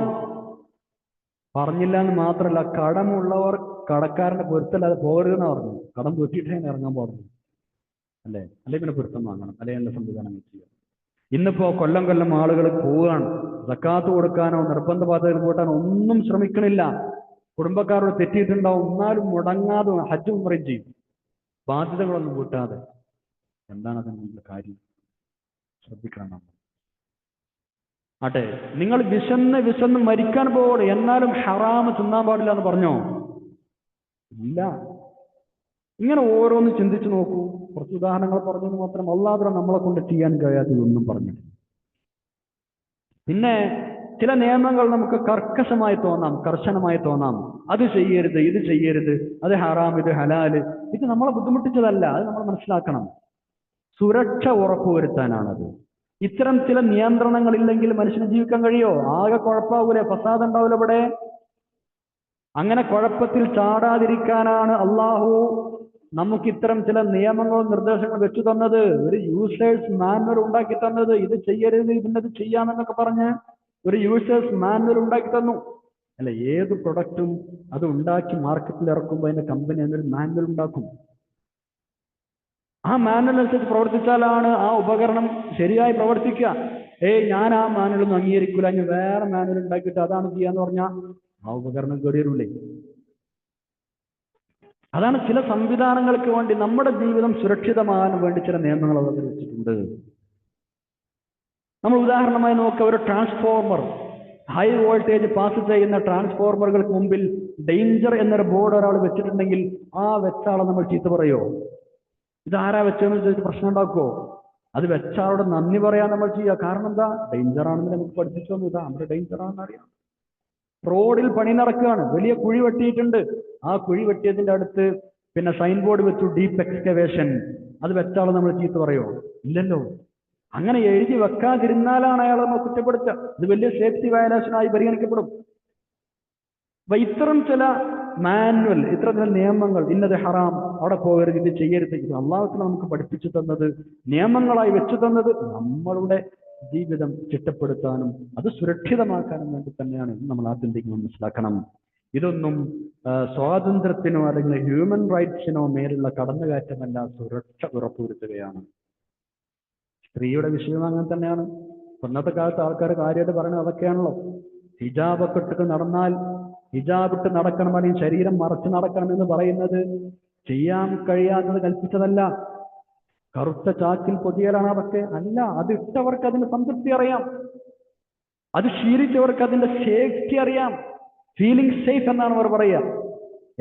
പറഞ്ഞില്ല എന്ന് മാത്രമല്ല, കടമുള്ളവർ കടക്കാരന്റെ പൊരുത്തല്ലാതെ പോകരുതെന്ന് പറഞ്ഞു. കടം പൊറ്റിയിട്ടേ ഇറങ്ങാൻ പാടുന്നു, അല്ലേ? അല്ലെങ്കിൽ പിന്നെ പൊരുത്തം വാങ്ങണം, അല്ലെങ്കിൽ എന്റെ സംവിധാനം ചെയ്യുക. ഇന്നിപ്പോ കൊല്ലം ആളുകൾ പോവുകയാണ്. സക്കാത്ത് കൊടുക്കാനോ നിർബന്ധ ബാധ്യതകൾ കൂട്ടാനോ ഒന്നും ശ്രമിക്കണില്ല. കുടുംബക്കാരോട് തെറ്റിയിട്ടുണ്ടാവും, എന്നാലും മുടങ്ങാതെ ഹജ്ജും ഉംറയും ചെയ്യും, ബാധ്യതകളൊന്നും കൂട്ടാതെ. എന്താണ് അതിനുള്ള കാര്യം? ശ്രദ്ധിക്കണം നമ്മൾ. ആട്ടെ, നിങ്ങൾ വിശന്ന് മരിക്കാൻ പോകണം, എന്നാലും ഹറാമ് തിന്നാൻ പാടില്ല എന്ന് പറഞ്ഞോ? ഇല്ല. ഇങ്ങനെ ഓരോന്ന് ചിന്തിച്ചു നോക്കൂ. കുറച്ച് ഉദാഹരണങ്ങൾ പറഞ്ഞത് മാത്രം, അല്ലാതെ നമ്മളെ കൊണ്ട് ചെയ്യാൻ കഴിയാത്തതൊന്നും പറഞ്ഞു. പിന്നെ ചില നിയമങ്ങൾ നമുക്ക് കർക്കശമായി തോന്നാം, കർശനമായി തോന്നാം. അത് ചെയ്യരുത്, ഇത് ചെയ്യരുത്, അത് ഹറാം, ഇത് ഹലാല്. ഇത് നമ്മളെ ബുദ്ധിമുട്ടിച്ചതല്ല, അത് നമ്മൾ മനസ്സിലാക്കണം. സുരക്ഷ ഉറപ്പുവരുത്താനാണത്. ഇത്തരം ചില നിയന്ത്രണങ്ങൾ ഇല്ലെങ്കിൽ മനുഷ്യന് ജീവിക്കാൻ കഴിയോ? ആകെ കുഴപ്പമാവൂലേ, ഫസാദ് ഉണ്ടാവില്ല ഇവിടെ. അങ്ങനെ കുഴപ്പത്തിൽ ചാടാതിരിക്കാനാണ് അള്ളാഹു നമുക്ക് ഇത്തരം ചില നിയമങ്ങളും നിർദ്ദേശങ്ങളും വെച്ചു തന്നത്. ഒരു യൂസേഴ്സ് മാനുവൽ ഉണ്ടാക്കി തന്നത്. ഇത് ചെയ്യരുത്, ഇതിന്നത് ചെയ്യാമെന്നൊക്കെ പറഞ്ഞ് ഒരു യൂസേഴ്സ് മാനുവൽ ഉണ്ടാക്കി തന്നു. അല്ല, ഏത് പ്രൊഡക്റ്റും അത് ഉണ്ടാക്കി മാർക്കറ്റിൽ ഇറക്കുമ്പോൾ അതിന്റെ കമ്പനി അതിനൊരു മാനുവൽ ഉണ്ടാക്കും. ആ മാനുവൽ അനുസരിച്ച് പ്രവർത്തിച്ചാലാണ് ആ ഉപകരണം ശരിയായി പ്രവർത്തിക്കുക. ഞാൻ ആ മാനുവലൊന്നും അംഗീകരിക്കൂല, ഞാൻ വേറെ മാനുവൽ ഉണ്ടാക്കിയിട്ട് അതാണ് ചെയ്യാന്ന് പറഞ്ഞാൽ ആ ഉപകരണം കേടിയറില്ലേ? അതാണ് ചില സംവിധാനങ്ങൾക്ക് വേണ്ടി, നമ്മുടെ ജീവിതം സുരക്ഷിതമാകാൻ വേണ്ടി ചില നിയമങ്ങൾ അവതരിപ്പിച്ചിട്ടുണ്ട്. നമ്മൾ ഉദാഹരണമായി നോക്കുക, ഒരു ട്രാൻസ്ഫോർമർ, ഹൈ വോൾട്ടേജ് പാസ് ചെയ്യുന്ന ട്രാൻസ്ഫോർമറുകൾക്ക് മുമ്പിൽ ഡേഞ്ചർ എന്നൊരു ബോർഡ് ഒരാൾ വെച്ചിട്ടുണ്ടെങ്കിൽ ആ വെച്ച ആളെ നമ്മൾ ചീത്ത പറയോ? ഇതാരാ വെച്ചതെന്ന് ചോദിച്ച് പ്രശ്നം ഉണ്ടാക്കുമോ? അത് വെച്ച ആളോട് നന്ദി പറയാൻ നമ്മൾ ചെയ്യുക. കാരണം എന്താ? ഡേഞ്ചർ ആണെന്ന് നമുക്ക് പഠിപ്പിച്ചൊന്നും ഇതാ, നമ്മുടെ ഡേഞ്ചർ ആണെന്ന് അറിയാം. റോഡിൽ പണി നടക്കുകയാണ്, വലിയ കുഴി വെട്ടിയിട്ടുണ്ട്. ആ കുഴി വെട്ടിയതിന്റെ അടുത്ത് പിന്നെ സൈൻ ബോർഡ് വെച്ചു, ഡീപ്പ് എക്സ്കവേഷൻ. അത് വെച്ചാൽ നമ്മൾ ചീത്ത പറയോ? ഇല്ലല്ലോ. അങ്ങനെ എഴുതി വെക്കാതിരുന്നാലാണ് അയാളെ നമ്മൾ കുറ്റപ്പെടുത്തുക. ഇത് വലിയ സേഫ്റ്റി വയലേഷനായി പരിഗണിക്കപ്പെടും. അപ്പൊ ഇത്തരം ചില മാനുവൽ, ഇത്തരം ചില നിയമങ്ങൾ, ഇന്നത് ഹറാം, അവിടെ പോകരുത്, ഇത് ചെയ്യരുത്, ഇത് അള്ളാഹു നമുക്ക് പഠിപ്പിച്ചു തന്നത്, നിയമങ്ങളായി വെച്ചു തന്നത് നമ്മളുടെ ജീവിതം ചിട്ടപ്പെടുത്താനും അത് സുരക്ഷിതമാക്കാനും വേണ്ടി തന്നെയാണ്. നമ്മൾ ആദ്യം മനസ്സിലാക്കണം. ഇതൊന്നും സ്വാതന്ത്ര്യത്തിനോ അല്ലെങ്കിൽ ഹ്യൂമൻ റൈറ്റ്സിനോ മേലുള്ള കടന്നുകയറ്റമല്ല, സുരക്ഷ ഉറപ്പുവരുത്തുകയാണ്. സ്ത്രീയുടെ വിഷയം അങ്ങനെ തന്നെയാണ്. ഇന്നത്തെ കാലത്ത് ആൾക്കാർ കാര്യമായിട്ട് പറയുന്നത് അതൊക്കെയാണല്ലോ. ഹിജാബൊക്കെ ഇട്ടിട്ട് നടന്നാൽ, ഹിജാബ് ഇട്ട് നടക്കണം അല്ലെങ്കിൽ ശരീരം മറച്ചു നടക്കണം എന്ന് പറയുന്നത് ചെയ്യാൻ കഴിയാത്തത് കൽപ്പിച്ചതല്ല. കറുത്ത ചാക്കിൽ പൊതിയലാണ് അതൊക്കെ അല്ല. അത് ഇട്ടവർക്ക് അതിന്റെ സംതൃപ്തി അറിയാം, അത് ശീലിച്ചവർക്ക് അതിന്റെ സേഫ്റ്റി അറിയാം. ഫീലിംഗ് സേഫ് എന്നാണ് അവർ പറയുക.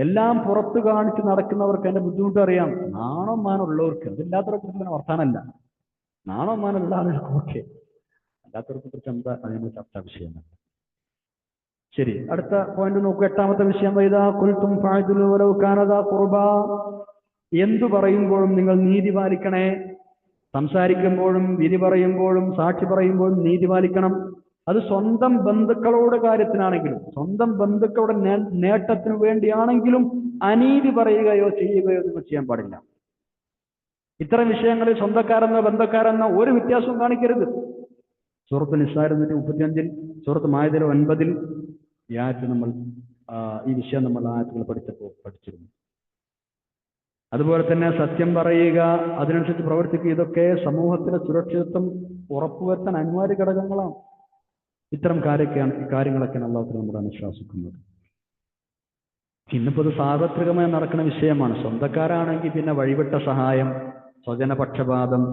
എല്ലാം പുറത്തു കാണിച്ച് നടക്കുന്നവർക്ക് അതിന്റെ ബുദ്ധിമുട്ട് അറിയാം. നാണോ മാനം ഉള്ളവർക്ക്, അതില്ലാത്തവരെ കുറിച്ച് വർത്താനല്ല. നാണോ മാനം ഉള്ള ആളുകൾക്ക് ഓക്കെ, അല്ലാത്തവർക്ക് കുറിച്ച് എന്താ അതിനുള്ള ചർച്ചാ വിഷയമല്ല. ശരി, അടുത്ത പോയിന്റ് നോക്കൂ. 8ാമത്തെ വിഷയം, എന്തു പറയുമ്പോഴും നിങ്ങൾ നീതി പാലിക്കണേ. സംസാരിക്കുമ്പോഴും വിധി പറയുമ്പോഴും സാക്ഷി പറയുമ്പോഴും നീതി പാലിക്കണം. അത് സ്വന്തം ബന്ധുക്കളോട് കാര്യത്തിനാണെങ്കിലും, സ്വന്തം ബന്ധുക്കളുടെ നേട്ടത്തിനു വേണ്ടിയാണെങ്കിലും അനീതി പറയുകയോ ചെയ്യുകയോ നിങ്ങൾ ചെയ്യാൻ പാടില്ല. ഇത്തരം വിഷയങ്ങളിൽ സ്വന്തക്കാരെന്നോ ബന്ധക്കാരെന്നോ ഒരു വ്യത്യാസവും കാണിക്കരുത്. സൂറത്ത് നിസാ 35, സൂറത്ത് മാഇദ 9 ഈ ആയത്ത് നമ്മൾ ഈ വിഷയം നമ്മൾ ആയത്തുകൾ പഠിച്ചിരുന്നു. അതുപോലെ തന്നെ സത്യം പറയുക, അതിനനുസരിച്ച് പ്രവർത്തിക്കുക, ഇതൊക്കെ സമൂഹത്തിലെ സുരക്ഷിതത്വം ഉറപ്പുവരുത്താൻ അനിവാര്യ ഘടകങ്ങളാണ്. ഇത്തരം കാര്യങ്ങളൊക്കെയാണ് അള്ളാഹു നമ്മൾ അനുശാസിക്കുന്നത്. ഇന്നിപ്പോൾ ഇത് സാർവത്രികമായി നടക്കുന്ന വിഷയമാണ്. സ്വന്തക്കാരാണെങ്കിൽ പിന്നെ വഴിവിട്ട സഹായം, സ്വജനപക്ഷപാതം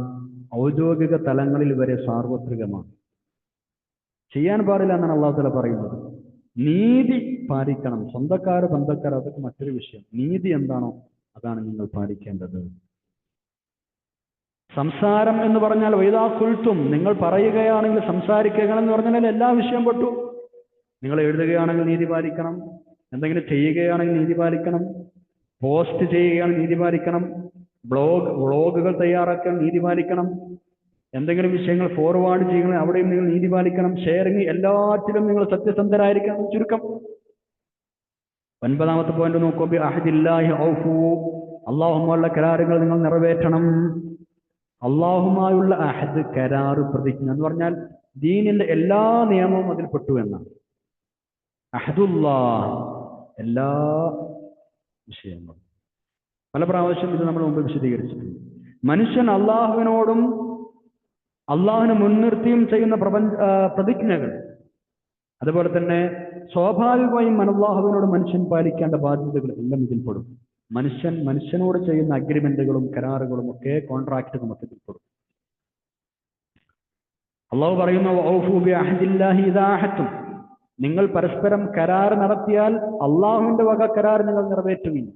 ഔദ്യോഗിക തലങ്ങളിൽ വരെ സാർവത്രികമാണ്. ചെയ്യാൻ പാടില്ല എന്നാണ് അള്ളാഹു തആല പറയുന്നത്. നീതി പാലിക്കണം. സ്വന്തക്കാർ ബന്ധക്കാർ അതൊക്കെ മറ്റൊരു വിഷയം. നീതി എന്താണോ അതാണ് നിങ്ങൾ പാലിക്കേണ്ടത്. സംസാരം എന്ന് പറഞ്ഞാൽ വൈദാ ഖുൽതും, നിങ്ങൾ പറയുകയാണെങ്കിൽ സംസാരിക്കുകയാണെന്ന് പറഞ്ഞാൽ എല്ലാ വിഷയം പെട്ടു. നിങ്ങൾ എഴുതുകയാണെങ്കിൽ നീതി പാലിക്കണം, എന്തെങ്കിലും ചെയ്യുകയാണെങ്കിൽ നീതി പാലിക്കണം, പോസ്റ്റ് ചെയ്യുകയാണെങ്കിൽ നീതി പാലിക്കണം, വ്ളോഗുകൾ തയ്യാറാക്കാൻ നീതി പാലിക്കണം, എന്തെങ്കിലും വിഷയങ്ങൾ ഫോർവേഡ് ചെയ്യണമെങ്കിൽ അവിടെയും നിങ്ങൾ നീതി പാലിക്കണം, ഷെയറിങ് എല്ലാറ്റിലും നിങ്ങൾ സത്യസന്ധരായിരിക്കണം. ചുരുക്കം 9ാമത്തെ പോയിന്റ് നോക്കുമ്പോൾ അഹദില്ലാഹി ഔഫു, അള്ളാഹുമായുള്ള കരാറുകൾ നിങ്ങൾ നിറവേറ്റണം. അള്ളാഹുമായുള്ള അഹദ്, കരാറ്, പ്രതിജ്ഞ എന്ന് പറഞ്ഞാൽ ദീനിന്റെ എല്ലാ നിയമവും അതിൽ പെട്ടു എന്നാണ്. അഹദുല്ലാഹ്, എല്ലാ വിഷയങ്ങളും. പല പ്രാവശ്യം ഇത് നമ്മൾ മുമ്പ് വിശദീകരിച്ചിട്ടുണ്ട്. മനുഷ്യൻ അള്ളാഹുവിനോടും അള്ളാഹുവിനെ മുൻനിർത്തിയും ചെയ്യുന്ന പ്രതിജ്ഞകൾ, അതുപോലെ തന്നെ സ്വാഭാവികമായും അല്ലാഹുവിനോട് മനുഷ്യൻ പാലിക്കേണ്ട ബാധ്യതകൾ എല്ലാം ഇതിൽപ്പെടും. മനുഷ്യനോട് ചെയ്യുന്ന അഗ്രിമെന്റുകളും കരാറുകളും ഒക്കെ കോൺട്രാക്ട് മൊത്തത്തിൽപ്പെടും. അള്ളാഹു പറയുന്നു, വഔഫൂ ബിഅഹ്ദില്ലാഹി ഇദാ അഹദ്തും, നിങ്ങൾ പരസ്പരം കരാർ നടത്തിയാൽ അള്ളാഹുവിന്റെ വക കരാർ നിങ്ങൾ നിറവേറ്റുകയും.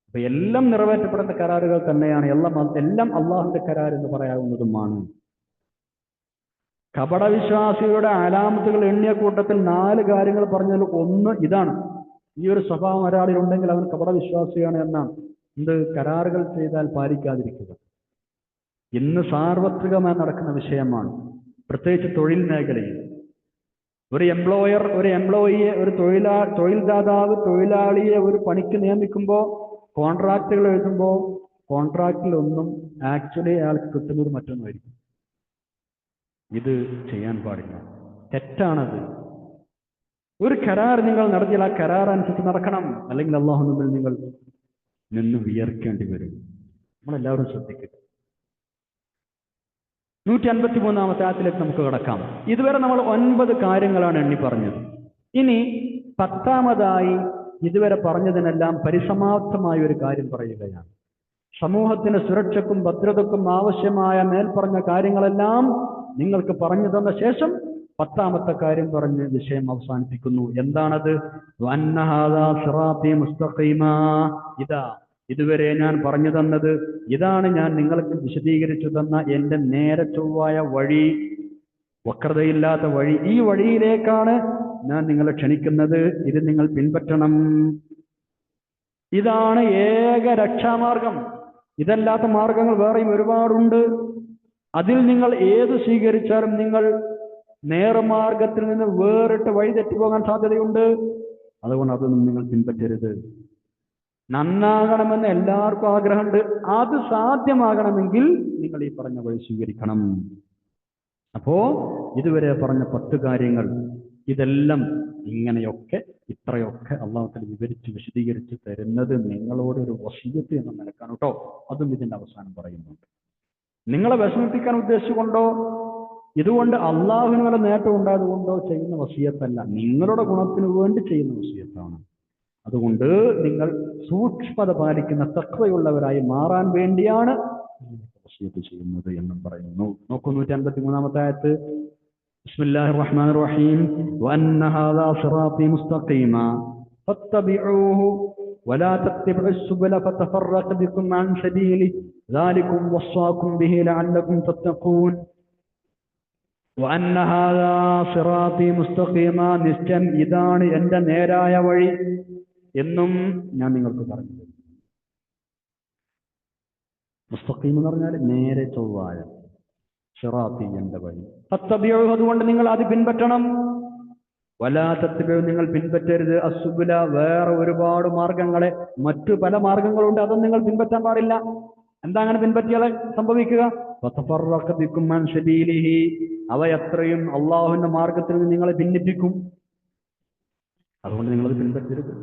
അപ്പൊ എല്ലാം നിറവേറ്റപ്പെടുന്ന കരാറുകൾ തന്നെയാണ്, എല്ലാം അള്ളാഹുവിന്റെ കരാർ എന്ന് പറയാവുന്നതുമാണ്. കപടവിശ്വാസികളുടെ അലാമത്തുകൾ എണ്ണിയ കൂട്ടത്തിൽ 4 കാര്യങ്ങൾ പറഞ്ഞതിൽ ഒന്ന് ഇതാണ്. ഈ ഒരു സ്വഭാവം ഒരാളിലുണ്ടെങ്കിൽ അവൻ കപടവിശ്വാസിയാണ് എന്നാണ്. എന്ത്? കരാറുകൾ ചെയ്താൽ പാലിക്കാതിരിക്കുക. ഇന്ന് സാർവത്രികമായി നടക്കുന്ന വിഷയമാണ്, പ്രത്യേകിച്ച് തൊഴിൽ മേഖലയിൽ. ഒരു എംപ്ലോയർ ഒരു എംപ്ലോയിയെ, ഒരു തൊഴിൽദാതാവ് തൊഴിലാളിയെ ഒരു പണിക്ക് നിയമിക്കുമ്പോൾ കോൺട്രാക്റ്റുകൾ എഴുതുമ്പോൾ കോൺട്രാക്റ്റിലൊന്നും ആക്ച്വലി അയാൾക്ക് കിട്ടുന്നത് മറ്റൊന്നായിരിക്കും. ഇത് ചെയ്യാൻ പാടില്ല, തെറ്റാണത്. ഒരു കരാർ നിങ്ങൾ നടത്തിയാൽ ആ കരാർ അനുസരിച്ച് നടക്കണം, അല്ലെങ്കിൽ അള്ളാഹു മുമ്പിൽ നിങ്ങൾ നിന്ന് വിയർക്കേണ്ടി വരും. നമ്മളെല്ലാവരും ശ്രദ്ധിക്കുക. 153-ാമത്തെ ആയത്തിലേക്ക് നമുക്ക് കടക്കാം. ഇതുവരെ നമ്മൾ 9 കാര്യങ്ങളാണ് എണ്ണി പറഞ്ഞത്. ഇനി 10ാമതായി ഇതുവരെ പറഞ്ഞതിനെല്ലാം പരിസമാപ്തമായ ഒരു കാര്യം പറയുകയാണ്. സമൂഹത്തിന് സുരക്ഷയ്ക്കും ഭദ്രതയ്ക്കും ആവശ്യമായ മേൽപ്പറഞ്ഞ കാര്യങ്ങളെല്ലാം നിങ്ങൾക്ക് പറഞ്ഞു തന്ന ശേഷം 10ാമത്തെ കാര്യം പറഞ്ഞ് വിഷയം അവസാനിപ്പിക്കുന്നു. എന്താണത്? വഅന്ന ഹാദാ സിറാത്തീ മുസ്തഖീമാ, ഇതുവരെ ഞാൻ പറഞ്ഞു തന്നത് ഇതാണ്, ഞാൻ നിങ്ങൾക്ക് വിശദീകരിച്ചു തന്ന എന്റെ നേരെ ചൊവ്വായ വഴി, വക്രതയില്ലാത്ത വഴി. ഈ വഴിയിലേക്കാണ് ഞാൻ നിങ്ങളെ ക്ഷണിക്കുന്നത്, ഇത് നിങ്ങൾ പിൻപറ്റണം. ഇതാണ് ഏക രക്ഷാമാർഗം. ഇതല്ലാത്ത മാർഗങ്ങൾ വേറെയും ഒരുപാടുണ്ട്. അതിൽ നിങ്ങൾ ഏത് സ്വീകരിച്ചാലും നിങ്ങൾ നേർമാർഗത്തിൽ നിന്ന് വേറിട്ട് വഴി തെറ്റിപ്പോകാൻ സാധ്യതയുണ്ട്. അതുകൊണ്ട് അതൊന്നും നിങ്ങൾ പിൻപറ്റരുത്. നന്നാകണമെന്ന് എല്ലാവർക്കും ആഗ്രഹമുണ്ട്. അത് സാധ്യമാകണമെങ്കിൽ നിങ്ങൾ ഈ പറഞ്ഞ വഴി സ്വീകരിക്കണം. അപ്പോ ഇതുവരെ പറഞ്ഞ 10 കാര്യങ്ങൾ, ഇതെല്ലാം ഇങ്ങനെയൊക്കെ ഇത്രയൊക്കെ അള്ളാഹു തആല വിവരിച്ച് വിശദീകരിച്ച് തരുന്നത് നിങ്ങളോട് ഒരു വസിയ്യത്ത് എന്ന നിലക്കാണ് കേട്ടോ. അതും ഇതിന്റെ അവസാനം പറയുന്നുണ്ട്. നിങ്ങളെ വിഷമിപ്പിക്കാൻ ഉദ്ദേശിച്ചുകൊണ്ടോ ഇതുകൊണ്ട് അള്ളാഹുവിന് വല്ല നേട്ടം ഉണ്ടായതുകൊണ്ടോ ചെയ്യുന്ന വസിയ്യത്തല്ല, നിങ്ങളുടെ ഗുണത്തിന് വേണ്ടി ചെയ്യുന്ന വസിയ്യത്താണ്. അതുകൊണ്ട് നിങ്ങൾ സൂക്ഷ്മത പാലിക്കുന്ന തഖ്വയുള്ളവരായി മാറാൻ വേണ്ടിയാണ് വസിയ്യത്ത് ചെയ്യുന്നത് എന്നും പറയുന്നു. നോക്കൂ 153-ാമത്തെ ആയത്ത്. ബിസ്മില്ലാഹിർ റഹ്മാനിർ റഹീം. വഅന്ന ഹാദാ സിറാത്തീ മുസ്തഖീമാ ഫത്തബിഊഹു വലാ തത്തബിഉസ് സുബല ഫതഫറഖ ബികും അൻ സബീലി ദാലികും വസ്സാകും ബിഹി ലഅല്ലകും തത്തഖൂൻ. വഅന്ന ഹാദാ സിറാത്തീ മുസ്തഖീമാ, നിശ്ചയം ഇതാണ് എന്റെ നേരായ വഴി എന്നും ഞാൻ നിങ്ങൾക്ക് പറഞ്ഞു. മുസ്തഖീം എന്ന് പറഞ്ഞാൽ നേരെ ചൊവ്വായ, സിറാത്തി എന്റെ വഴി. ഫത്തബിഉ, അതുകൊണ്ട് നിങ്ങൾ അത് പിൻപറ്റണം. വലാ തത്തബിഉ, നിങ്ങൾ പിൻപറ്റരുത് അസ്സുബുല, വേറെ ഒരുപാട് മാർഗങ്ങളെ, മറ്റു പല മാർഗങ്ങളുണ്ട്, അതൊന്നും നിങ്ങൾ പിൻപറ്റാൻ പാടില്ല. എന്താ അങ്ങനെ പിൻപറ്റിയാൽ സംഭവിക്കുക? ഫതഫറഖ ബികും അൻ സബീലിഹി, അവ എത്രയും അള്ളാഹുവിന്റെ മാർഗത്തിൽ നിന്ന് നിങ്ങളെ ഭിന്നിപ്പിക്കും. അതുകൊണ്ട് നിങ്ങളത് പിൻപറ്റരുത്.